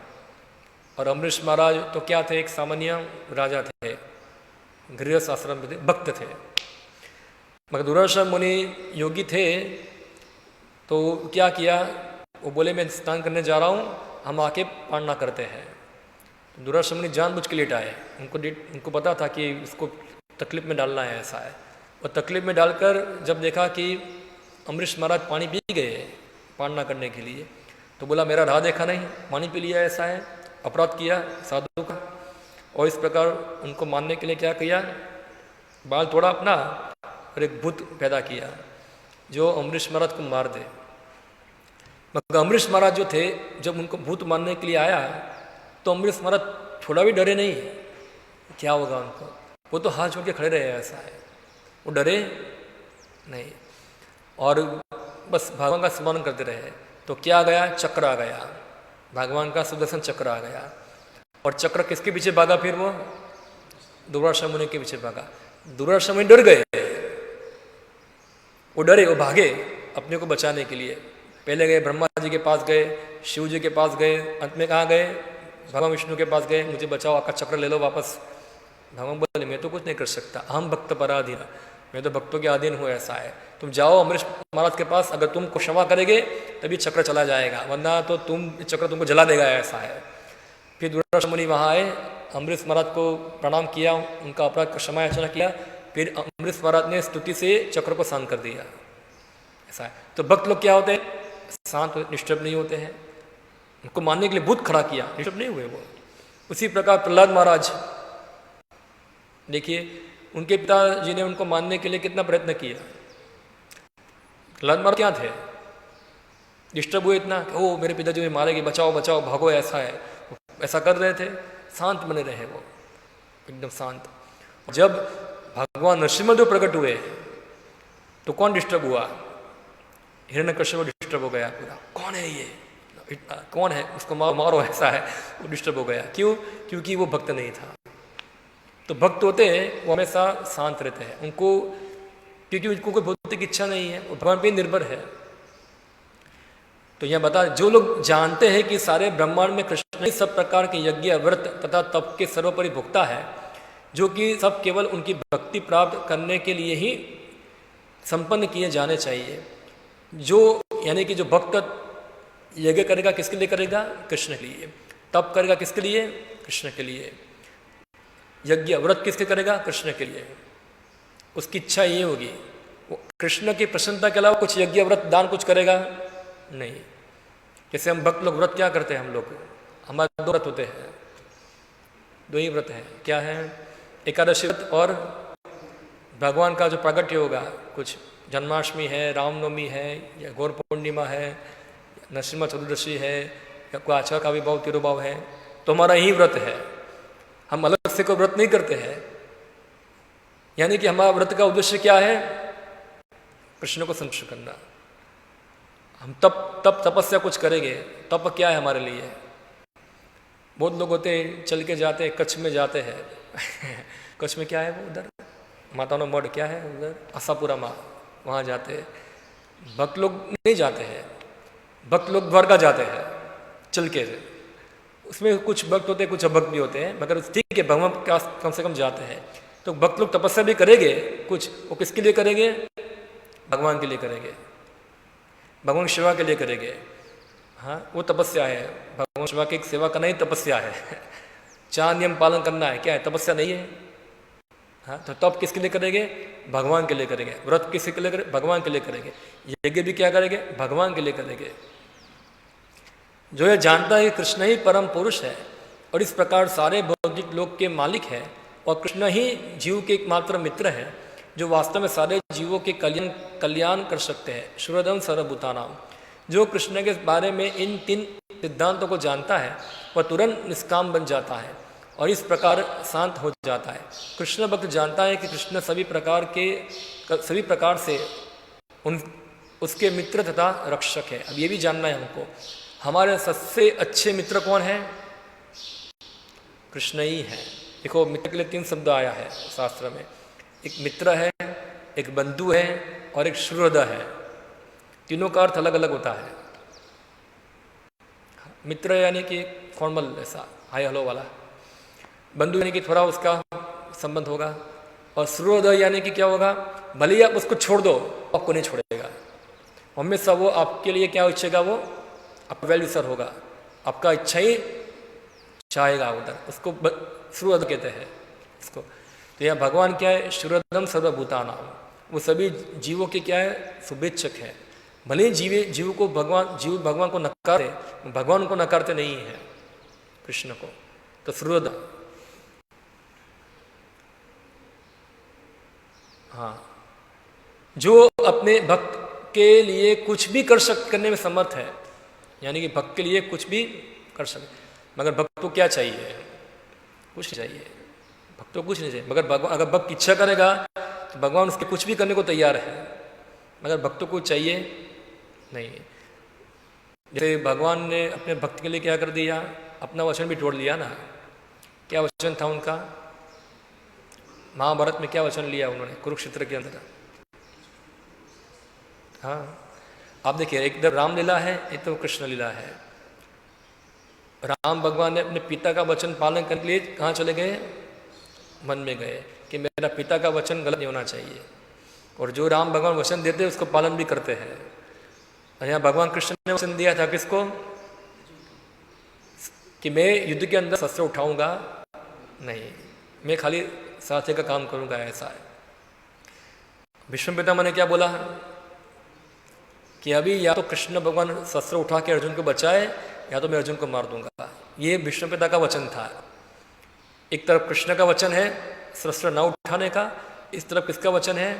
Speaker 1: और अम्बरीश महाराज तो क्या थे? एक सामान्य राजा थे, गृहस्थ आश्रम में थे, भक्त थे। मगर दुर्वासा मुनि योगी थे। तो क्या किया? वो बोले मैं स्नान करने जा रहा हूँ, हम आके पालना करते हैं। दुर्वासा मुनि जानबूझ के लेट आए। उनको पता था कि इसको तकलीफ में डालना है, ऐसा है। और तकलीफ में डालकर जब देखा कि अम्बरीश महाराज पानी पी गए पालना करने के लिए, तो बोला मेरा राह देखा नहीं, पानी पी लिया, ऐसा है, अपराध किया साधु का। और इस प्रकार उनको मारने के लिए क्या किया? बाल तोड़ा अपना और एक भूत पैदा किया जो अम्बरीश महाराज को मार दे। मगर अम्बरीश महाराज जो थे, जब उनको भूत मारने के लिए आया तो अम्बरीश महाराज थोड़ा भी डरे नहीं। क्या होगा उनको? वो तो हाथ जोड़ के खड़े रहे, ऐसा है, वो डरे नहीं और बस भगवान का स्मरण करते रहे। तो क्या आ गया? चक्र आ गया, भगवान का सुदर्शन चक्र आ गया। और चक्र किसके पीछे भागा? फिर वो दुर्वासा मुनि के पीछे भागा। दुर्वासा मुनि डर गए, वो डरे, वो भागे अपने को बचाने के लिए। पहले गए ब्रह्मा जी के पास, गए शिव जी के पास, गए अंत में कहाँ गए? भगवान विष्णु के पास गए, मुझे बचाओ, आपका चक्र ले लो वापस। भगवान बोले मैं तो कुछ नहीं कर सकता, हम भक्त पराधीन, मैं तो भक्तों के अधीन हूँ, ऐसा है। तुम जाओ अम्बरीश महाराज के पास, अगर तुमको क्षमा करेंगे तभी चक्र चला जाएगा, वरना तो चक्र तुमको जला देगा, ऐसा है। फिर दुर्वासा मुनि वहाँ आए, अम्बरीश महाराज को प्रणाम किया, उनका अपराध का क्षमा याचना किया। फिर अम्बरीश महाराज ने स्तुति से चक्र को शांत कर दिया, ऐसा है। तो भक्त लोग क्या होते हैं? शांत, डिस्टर्ब नहीं होते हैं। उनको मानने के लिए भूत खड़ा किया, डिस्टर्ब नहीं हुए वो। उसी प्रकार प्रहलाद महाराज देखिए, उनके पिताजी ने उनको मानने के लिए कितना प्रयत्न किया। प्रहलाद महाराज क्या थे? डिस्टर्ब हुए इतना, ओ मेरे पिताजी मुझे मारेंगे, बचाओ बचाओ भागो, ऐसा है, ऐसा कर रहे थे। शांत बने रहे वो, एकदम शांत। जब भगवान नरसिंहदेव प्रकट हुए तो कौन डिस्टर्ब हुआ? हिरण्यकश्यप डिस्टर्ब हो गया पूरा, कौन है ये, कौन है, उसको मारो, ऐसा है, वो डिस्टर्ब हो गया। क्यों? क्योंकि वो भक्त नहीं था। तो भक्त होते हैं वो हमेशा शांत रहते हैं, उनको क्योंकि उनको कोई भौतिक इच्छा नहीं है, वो भगवान पे निर्भर है। तो यह बता, जो लोग जानते हैं कि सारे ब्रह्मांड में कृष्ण ही सब प्रकार के यज्ञ, व्रत तथा तप के सर्वोपरि भोक्ता है, जो कि सब केवल उनकी भक्ति प्राप्त करने के लिए ही संपन्न किए जाने चाहिए। जो यानी कि जो भक्त यज्ञ करेगा किसके लिए करेगा? कृष्ण के लिए। तप करेगा किसके लिए? कृष्ण के लिए। यज्ञ व्रत किसके करेगा? कृष्ण के लिए। उसकी इच्छा ये होगी, वो कृष्ण की प्रसन्नता के अलावा कुछ यज्ञ व्रत दान कुछ करेगा नहीं। जैसे हम भक्त लोग व्रत क्या करते हैं, हम लोग हमारे 2 व्रत होते हैं, 2 ही व्रत हैं। क्या है? एकादशी व्रत और भगवान का जो प्रागट्य होगा, कुछ जन्माष्टमी है, रामनवमी है, या गौर पूर्णिमा है, नरसिम्हा चतुर्दशी है, या कोई आचार्य का विभाव तिरुभाव है, तो हमारा यही व्रत है। हम अलग से कोई व्रत नहीं करते हैं। यानी कि हमारा व्रत का उद्देश्य क्या है? कृष्ण को संतुष्ट करना। हम तप तपस्या कुछ करेंगे। तप क्या है हमारे लिए? बहुत लोग होते हैं चल के जाते हैं, कच्छ में जाते हैं कच्छ में क्या है वो उधर मातानो मठ क्या है उधर, आशापुरा माँ, वहाँ जाते हैं। भक्त लोग नहीं जाते हैं, भक्त लोग द्वारका जाते हैं चल के। उसमें कुछ भक्त होते हैं, कुछ अभक्त भी होते हैं, मगर ठीक है भगवान के कम से कम जाते हैं। तो भक्त लोग तपस्या भी करेंगे कुछ, वो किसके लिए करेंगे? भगवान के लिए करेंगे, भगवान की सेवा के लिए करेंगे। हाँ, वो तपस्या है। भगवान सेवा की सेवा करना ही तपस्या है 4 नियम पालन करना है, क्या है? तपस्या नहीं है। हाँ, तो तप किसके लिए करेंगे? भगवान के लिए करेंगे। व्रत किसके लिए करेंगे? भगवान के लिए करेंगे। यज्ञ भी क्या करेंगे? भगवान के लिए करेंगे। जो ये जानता है कि कृष्ण ही परम पुरुष है और इस प्रकार सारे भौतिक लोक के मालिक है, और कृष्ण ही जीव के एकमात्र मित्र है, जो वास्तव में सारे जीवों के कल्याण कर सकते हैं। श्रोदम सर्वभूतानाम। जो कृष्ण के बारे में इन 3 सिद्धांतों को जानता है, वह तुरंत निष्काम बन जाता है और इस प्रकार शांत हो जाता है। कृष्ण भक्त जानता है कि कृष्ण सभी प्रकार से उसके मित्र तथा रक्षक है। अब ये भी जानना है हमको, हमारे सबसे अच्छे मित्र कौन है? कृष्ण ही है। देखो, मित्र के लिए 3 शब्द आया है शास्त्र में। एक मित्र है, एक बंधु है और एक सुहृद है। तीनों का अर्थ अलग अलग होता है। मित्र यानी कि फॉर्मल, ऐसा हाय हेलो वाला। बंधु यानी कि थोड़ा उसका संबंध होगा, और सुहृद यानी कि क्या होगा? भले ही आप उसको छोड़ दो, आपको नहीं छोड़ेगा। हमेशा वो आपके लिए क्या इच्छेगा? वो आपका वेल विशर होगा, आपका इच्छा ही चाहेगा उधर। उसको सुहृद कहते हैं इसको। तो यह भगवान क्या है? श्रुदम सर्वभूतानाम। वो सभी जीवों के क्या है? शुभेच्छक है। भले ही जीव भगवान को नकारते, भगवान उनको नकारते नहीं है, कृष्ण को। तो श्रुद, हाँ, जो अपने भक्त के लिए कुछ भी करने में समर्थ है, यानी कि भक्त के लिए कुछ भी कर सकते। मगर भक्त को क्या चाहिए? कुछ नहीं चाहिए, भक्त को कुछ नहीं चाहिए। मगर भगवान, अगर भक्त इच्छा करेगा तो भगवान उसके कुछ भी करने को तैयार है, मगर भक्त को चाहिए नहीं। जैसे भगवान ने अपने भक्त के लिए क्या कर दिया? अपना वचन भी तोड़ लिया ना। क्या वचन था उनका? महाभारत में क्या वचन लिया उन्होंने कुरुक्षेत्र के अंदर? हाँ, आप देखिए, एक तो रामलीला है, एक तो कृष्ण लीला है। राम भगवान ने अपने पिता का वचन पालन करने के लिए कहाँ चले गए? मन में गए कि मेरा पिता का वचन गलत नहीं होना चाहिए, और जो राम भगवान वचन देते हैं उसको पालन भी करते हैं। और यहाँ भगवान कृष्ण ने वचन दिया था किसको? कि मैं युद्ध के अंदर शस्त्र उठाऊंगा नहीं, मैं खाली साथी का काम करूंगा, ऐसा है। भीष्म पितामह ने क्या बोला कि अभी या तो कृष्ण भगवान शस्त्र उठा के अर्जुन को बचाए, या तो मैं अर्जुन को मार दूंगा। ये भीष्म पिता का वचन था। एक तरफ कृष्ण का वचन है शस्त्र न उठाने का, इस तरफ किसका वचन है?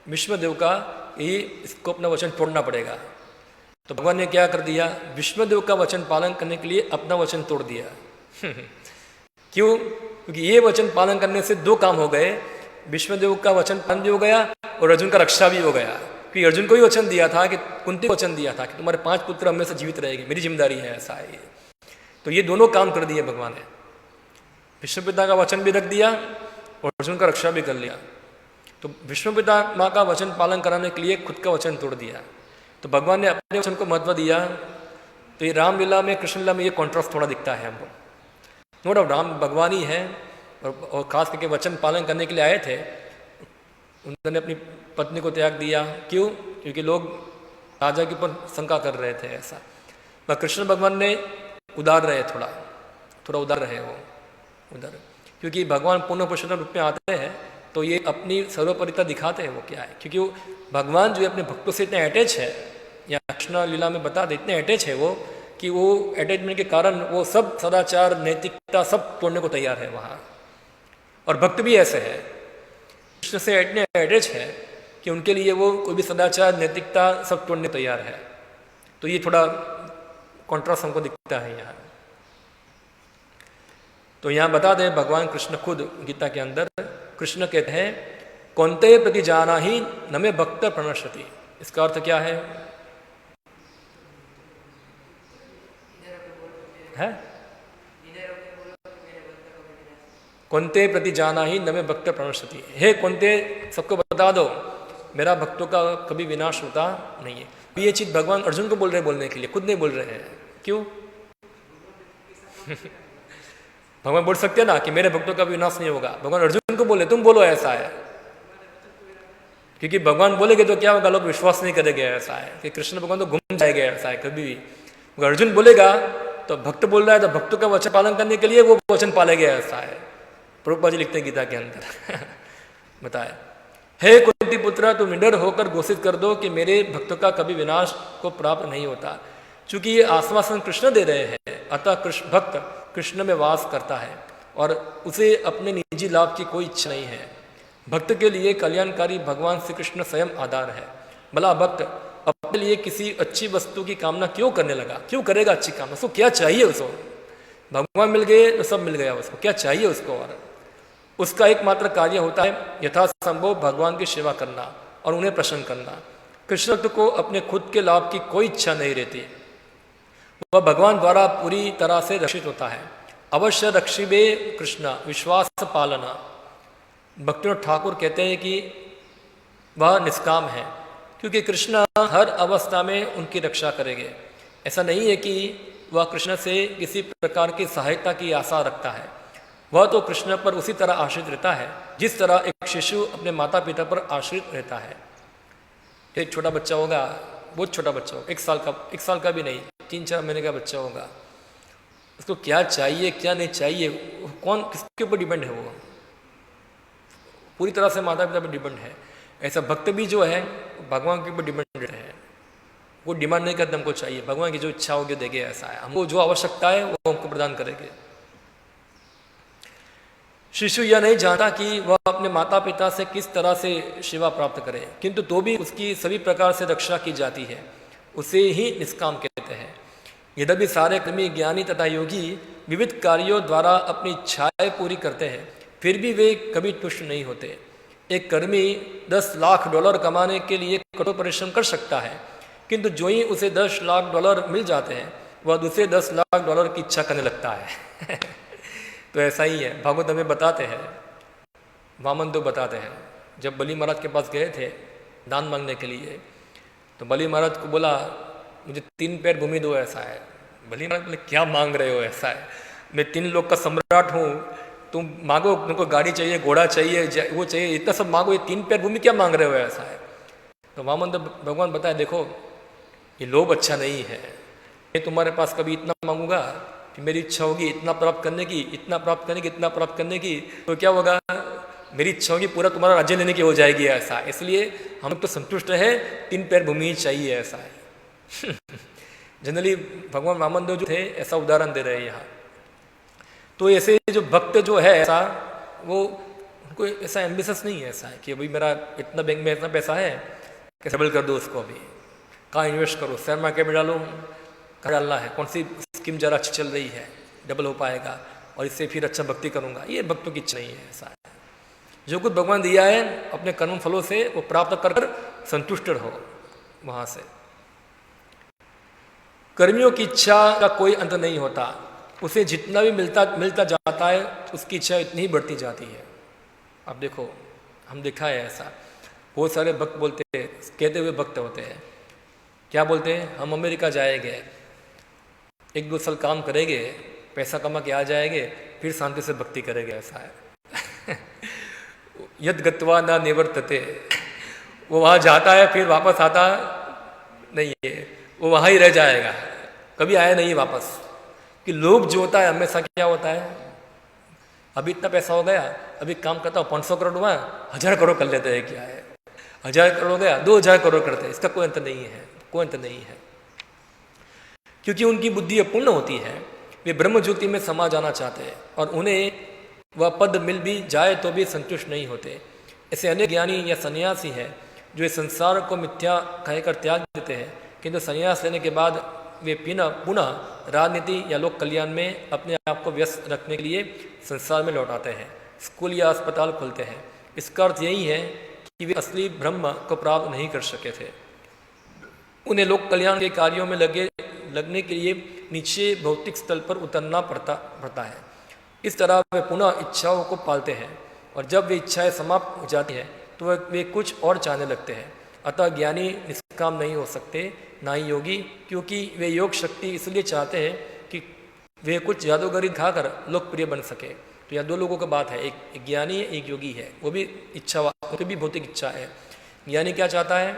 Speaker 1: भीष्मदेव का, ये इसको अपना वचन तोड़ना पड़ेगा। तो भगवान ने क्या कर दिया? भीष्मदेव का वचन पालन करने के लिए अपना वचन तोड़ दिया क्यों? क्योंकि ये वचन पालन करने से 2 काम हो गए। भीष्मदेव का वचन पालन भी हो गया और अर्जुन का रक्षा भी हो गया। क्योंकि अर्जुन को ही वचन दिया था कि कुंती को वचन दिया था कि तुम्हारे 5 पुत्र हमेशा जीवित रहेंगे, मेरी जिम्मेदारी है, ऐसा है। तो ये दोनों काम कर दिए भगवान ने। भीष्म पिता का वचन भी रख दिया और अर्जुन का रक्षा भी कर लिया। तो विष्णु पिता माँ का वचन पालन कराने के लिए खुद का वचन तोड़ दिया। तो भगवान ने अपने वचन को महत्व दिया। तो ये रामलीला में, कृष्ण लीला में ये कॉन्ट्रास्ट थोड़ा दिखता है हमको। नो डाउट राम भगवान ही है और खास करके वचन पालन करने के लिए आए थे। उन्होंने अपनी पत्नी को त्याग दिया। क्यों? क्योंकि लोग राजा के ऊपर शंका कर रहे थे ऐसा। पर कृष्ण भगवान ने उदार रहे, थोड़ा उदार रहे वो उधर, क्योंकि भगवान पूर्ण पुरुषोत्तम रूप में आते हैं तो ये अपनी सर्वोपरिता दिखाते हैं। वो क्या है? क्योंकि वो भगवान जो है अपने भक्तों से इतने अटैच है, या कृष्ण लीला में बता दे इतने अटैच है वो, कि वो अटैचमेंट के कारण वो सब सदाचार नैतिकता सब तोड़ने को तैयार है वहाँ। और भक्त भी ऐसे है, कृष्ण से इतने अटैच है कि उनके लिए वो कोई भी सदाचार नैतिकता सब तोड़ने तैयार है। तो ये थोड़ा कॉन्ट्रास्ट हमको दिखता है यहाँ। तो यहाँ बता दें भगवान कृष्ण खुद गीता के अंदर कृष्ण कहते हैं कौन्तेय प्रति जाना ही न मे भक्त प्रणश्यति। इसका अर्थ क्या है? कौन्तेय प्रति जाना ही न मे भक्त प्रणश्यति। हे कौन्तेय, सबको बता दो मेरा भक्तों का कभी विनाश होता नहीं है। ये चीज भगवान अर्जुन को बोल रहे हैं बोलने के लिए, खुद नहीं बोल रहे हैं। क्यों? भगवान बोल सकते हैं ना कि मेरे भक्तों का विनाश नहीं होगा। भगवान अर्जुन को बोले तुम बोलो ऐसा है, क्योंकि भगवान बोलेगे तो क्या होगा, लोग विश्वास नहीं करेंगे ऐसा है कि कृष्ण भगवान तो घूम जाएंगे ऐसा है कभी भी। अगर अर्जुन बोलेगा तो भक्त बोल रहा है तो भक्तों का वचन पालन करने के लिए वो वचन पालेंगे ऐसा है। प्रभुपाद जी लिखते हैं गीता के अंदर बताए, हे कुंती पुत्र तुम निडर होकर घोषित कर दो कि मेरे भक्तों का कभी विनाश को प्राप्त नहीं होता। चूंकि ये आश्वासन कृष्ण दे रहे हैं, अतः कृष्ण भक्त कृष्ण में वास करता है और उसे अपने निजी लाभ की कोई इच्छा नहीं है। भक्त के लिए कल्याणकारी भगवान श्री कृष्ण स्वयं आधार है। भला भक्त अपने लिए किसी अच्छी वस्तु की कामना क्यों करने लगा? क्यों करेगा अच्छी कामना? उसको क्या चाहिए? उसको भगवान मिल गए तो सब मिल गया, उसको क्या चाहिए उसको? और उसका एकमात्र कार्य होता है यथासंभव भगवान की सेवा करना और उन्हें प्रसन्न करना। कृष्ण भक्त को अपने खुद के लाभ की कोई इच्छा नहीं रहती। वह भगवान द्वारा पूरी तरह से रक्षित होता है। अवश्य रक्षिबे कृष्ण विश्वास पालना। भक्ति ठाकुर कहते हैं कि वह निष्काम है, क्योंकि कृष्ण हर अवस्था में उनकी रक्षा करेंगे। ऐसा नहीं है कि वह कृष्ण से किसी प्रकार की सहायता की आशा रखता है। वह तो कृष्ण पर उसी तरह आश्रित रहता है जिस तरह एक शिशु अपने माता पिता पर आश्रित रहता है। एक छोटा बच्चा होगा, बहुत छोटा बच्चा होगा, 1 साल का भी नहीं, 3-4 महीने का बच्चा होगा, उसको क्या चाहिए क्या नहीं चाहिए, कौन किसके ऊपर डिपेंड है? वो पूरी तरह से माता पिता पर डिपेंड है। ऐसा भक्त भी जो है भगवान के ऊपर डिपेंड है। वो डिमांड नहीं करते हमको चाहिए, भगवान की जो इच्छा होगी देंगे। ऐसा है, हमको जो आवश्यकता है वो हमको प्रदान करेंगे। शिशु यह नहीं जानता कि वह अपने माता पिता से किस तरह से सेवा प्राप्त करे, किंतु तो भी उसकी सभी प्रकार से रक्षा की जाती है। उसे ही निष्काम कहते हैं। यद्यपि सारे कर्मी ज्ञानी तथा योगी विविध कार्यों द्वारा अपनी इच्छाएं पूरी करते हैं, फिर भी वे कभी तुष्ट नहीं होते। एक कर्मी $10 लाख कमाने के लिए कठोर परिश्रम कर सकता है, किंतु जो ही उसे $10 लाख मिल जाते हैं वह दूसरे $10 लाख की इच्छा करने लगता है। तो ऐसा ही है। भागवत हमें बताते हैं, वामन देव बताते हैं, जब बलि महाराज के पास गए थे दान मांगने के लिए, तो बलि महाराज को बोला मुझे 3 पैर भूमि दो। ऐसा है। बलि महाराज बोले क्या मांग रहे हो? ऐसा है, मैं 3 लोग का सम्राट हूँ, तुम मांगो, तुमको गाड़ी चाहिए, घोड़ा चाहिए, वो चाहिए, इतना सब मांगो, ये 3 पैर भूमि क्या मांग रहे हो? ऐसा है। तो वामन देव भगवान बताए देखो ये लोभ अच्छा नहीं है। मैं तुम्हारे पास कभी इतना मांगूंगा कि मेरी इच्छा होगी इतना प्राप्त करने की, इतना प्राप्त करने की, इतना प्राप्त करने की, तो क्या होगा? मेरी इच्छा होगी पूरा तुम्हारा राज्य लेने की हो जाएगी। ऐसा है। इसलिए हम तो संतुष्ट है, 3 पैर भूमि ही चाहिए। ऐसा है। जनरली भगवान वामन देव जो थे ऐसा उदाहरण दे रहे हैं यहाँ। तो ऐसे जो भक्त जो है ऐसा, वो उनको ऐसा एम्बिशस नहीं है। ऐसा है कि अभी मेरा इतना बैंक में इतना पैसा है, कैसे डबल कर दो उसको, अभी कहाँ इन्वेस्ट करो, शेयर मार्केट में डालो, कहाँ डालना है, कौन सी स्कीम ज़रा अच्छी चल रही है, डबल हो पाएगा और इससे फिर अच्छा भक्ति करूँगा। ये भक्तों की इच्छा नहीं है। ऐसा है। जो कुछ भगवान दिया है अपने कर्म फलों से वो प्राप्त कर संतुष्ट रहो वहाँ से। कर्मियों की इच्छा का कोई अंत नहीं होता। उसे जितना भी मिलता जाता है उसकी इच्छा इतनी ही बढ़ती जाती है। अब देखो हम देखा है ऐसा। बहुत सारे भक्त बोलते हैं, कहते हुए भक्त होते हैं, क्या बोलते हैं, हम अमेरिका जाएंगे, 1-2 साल काम करेंगे, पैसा कमा के आ जाएंगे, फिर शांति से भक्ति करेंगे, ऐसा है। यद गत्वा ना निवर्तते, वो वहाँ जाता है फिर वापस आता नहीं है, वो वहाँ ही रह जाएगा, कभी आया नहीं वापस। कि लोग जो होता है हमेशा क्या होता है, अभी इतना पैसा हो गया, अभी काम करता हूँ 500 करोड़ हुआ, 1000 करोड़ कर लेते हैं, क्या है, 1000 करोड़ हो गया, 2000 करोड़ करते हैं, इसका कोई अंत नहीं है, कोई अंत नहीं है। क्योंकि उनकी बुद्धि अपूर्ण होती है, वे ब्रह्म ज्योति में समा जाना चाहते हैं और उन्हें वह पद मिल भी जाए तो भी संतुष्ट नहीं होते। ऐसे अनेक ज्ञानी या सन्यासी हैं जो इस संसार को मिथ्या कहकर त्याग देते हैं, किंतु संन्यास लेने के बाद वे पुनः राजनीति या लोक कल्याण में अपने आप को व्यस्त रखने के लिए संसार में लौट आते हैं, स्कूल या अस्पताल खोलते हैं। इसका अर्थ यही है कि वे असली ब्रह्म को प्राप्त नहीं कर सके थे। उन्हें लोक कल्याण के कार्यों में लगने के लिए नीचे भौतिक स्थल पर उतरना पड़ता है। इस तरह वे पुनः इच्छाओं को पालते हैं और जब वे इच्छाएं समाप्त हो जाती हैं तो वे कुछ और चाहने लगते हैं। अतः ज्ञानी निष्काम नहीं हो सकते, ना ही योगी, क्योंकि वे योग शक्ति इसलिए चाहते हैं कि वे कुछ जादूगरी दिखाकर लोकप्रिय बन सके। तो यह 2 लोगों का बात है, एक ज्ञानी है, एक योगी है, वो भी उनकी भी भौतिक इच्छा है। ज्ञानी क्या चाहता है,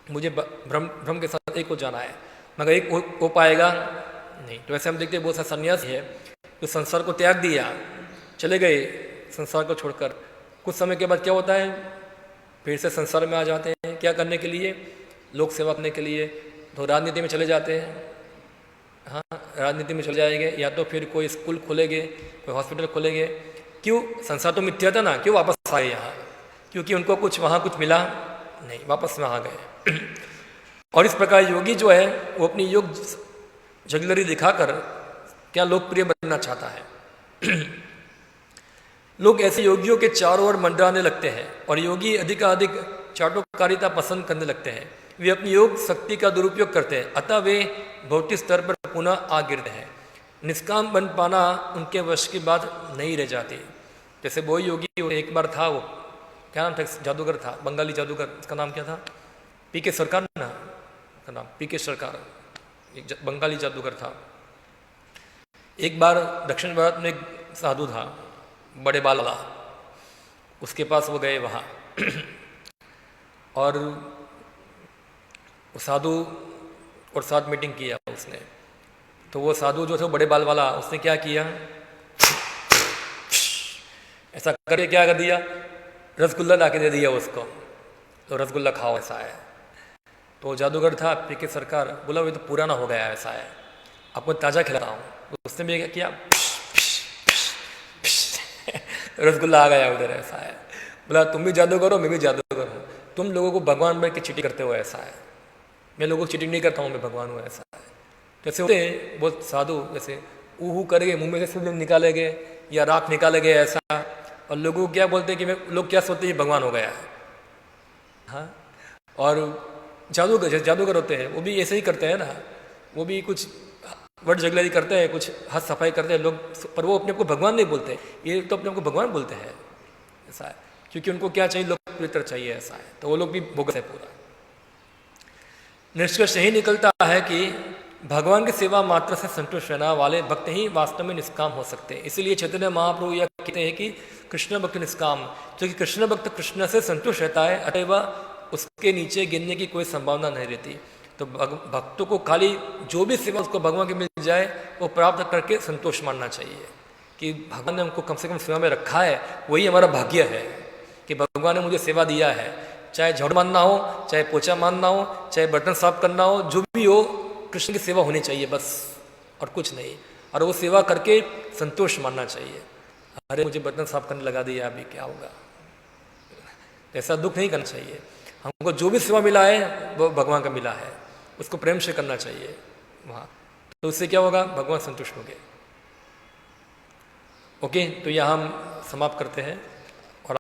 Speaker 1: मुझे ब्रह्म के साथ एक हो जाना है, मगर एक हो पाएगा नहीं। तो ऐसे हम देखते हैं बहुत सारे सन्यासी है जो संसार को त्याग दिया, चले गए संसार को छोड़कर, कुछ समय के बाद क्या होता है, फिर से संसार में आ जाते हैं। क्या करने के लिए, लोक सेवा करने के लिए, तो राजनीति में चले जाते हैं। हाँ, राजनीति में चले जाएंगे, या तो फिर कोई स्कूल खोलेंगे, कोई हॉस्पिटल खोलेंगे। क्यों, संसार तो मिथ्या था ना, क्यों वापस आए यहाँ, क्योंकि उनको कुछ वहाँ कुछ मिला नहीं, वापस में आ गए। और इस प्रकार योगी जो है वो अपनी योग जगलरी दिखाकर क्या लोकप्रिय बनना चाहता है। लोग ऐसे योगियों के चारों ओर मंडराने लगते हैं और योगी अधिकाधिक चाटोकारिता पसंद करने लगते हैं। वे अपनी योग शक्ति का दुरुपयोग करते हैं, अतः वे भौतिक स्तर पर पुनः आ गिरते हैं। निष्काम बन पाना उनके वश की बात नहीं रह जाती। जैसे वो योगी एक बार था, वो क्या नाम था, जादूगर था, बंगाली जादूगर, उसका नाम क्या था, पीके सरकार ना, का नाम पीके सरकार, एक बंगाली जादूगर था। एक बार दक्षिण भारत में एक साधु था, बड़े बाल वाला, उसके पास वो गए वहाँ और वो साधु और साथ मीटिंग किया उसने। तो वो साधु जो थे बड़े बाल वाला, उसने क्या किया, ऐसा करके क्या कर दिया, रसगुल्ला ला के दे दिया उसको, तो रसगुल्ला खाओ, ऐसा है। तो जादूगर था पीके सरकार, बोला वो तो पुराना हो गया, ऐसा है, आपको ताज़ा खिलाता हूँ। तो उसने भी क्या किया, रसगुल्ला आ गया उधर, ऐसा है। बोला तुम भी जादूगर हो, मैं भी जादूगर हूँ, तुम लोगों को भगवान बन के चीटिंग करते हो, ऐसा है। मैं लोगों को चीटिंग नहीं करता हूँ, मैं भगवान हूँ, ऐसा है। जैसे होते बहुत साधु, जैसे ऊहू करेंगे, मुंह में से शिवलिंग निकालेंगे या राख निकालेंगे, ऐसा। और लोगों को क्या बोलते हैं कि लोग क्या सोचते हैं भगवान हो गया है। हाँ, और जादूगर होते हैं वो भी ऐसे ही करते हैं ना, वो भी कुछ वर्ड जगलरी करते हैं, कुछ हाथ सफाई करते हैं लोग, पर वो अपने को भगवान नहीं बोलते, ये तो अपने को भगवान बोलते हैं, ऐसा है। क्योंकि उनको क्या चाहिए, लोकप्रियता चाहिए, ऐसा है। तो वो लोग भी बोगस है पूरा। निष्कर्ष यही निकलता है कि भगवान की सेवा मात्र से संतुष्ट रहने वाले भक्त ही वास्तव में निष्काम हो सकते हैं। इसलिए चैतन्य महाप्रभु यह कहते हैं कि कृष्ण भक्त निष्काम, क्योंकि कृष्ण भक्त कृष्ण से संतुष्ट रहता है, अतएव उसके नीचे गिरने की कोई संभावना नहीं रहती। तो भक्तों को खाली जो भी सेवा उसको भगवान की मिल जाए वो प्राप्त करके संतोष मानना चाहिए कि भगवान ने हमको कम से कम सेवा में रखा है, वही हमारा भाग्य है कि भगवान ने मुझे सेवा दिया है। चाहे झाड़ू मारना हो, चाहे पोछा मारना हो, चाहे बर्तन साफ करना हो, जो भी हो, कृष्ण की सेवा होनी चाहिए बस, और कुछ नहीं। और वो सेवा करके संतोष मानना चाहिए। अरे मुझे बर्तन साफ करने लगा दिया, अभी क्या होगा, ऐसा दुख नहीं करना चाहिए। हमको जो भी सेवा मिला है वो भगवान का मिला है, उसको प्रेम से करना चाहिए वहाँ। तो उससे क्या होगा, भगवान संतुष्ट होंगे। ओके, तो यहाँ हम समाप्त करते हैं।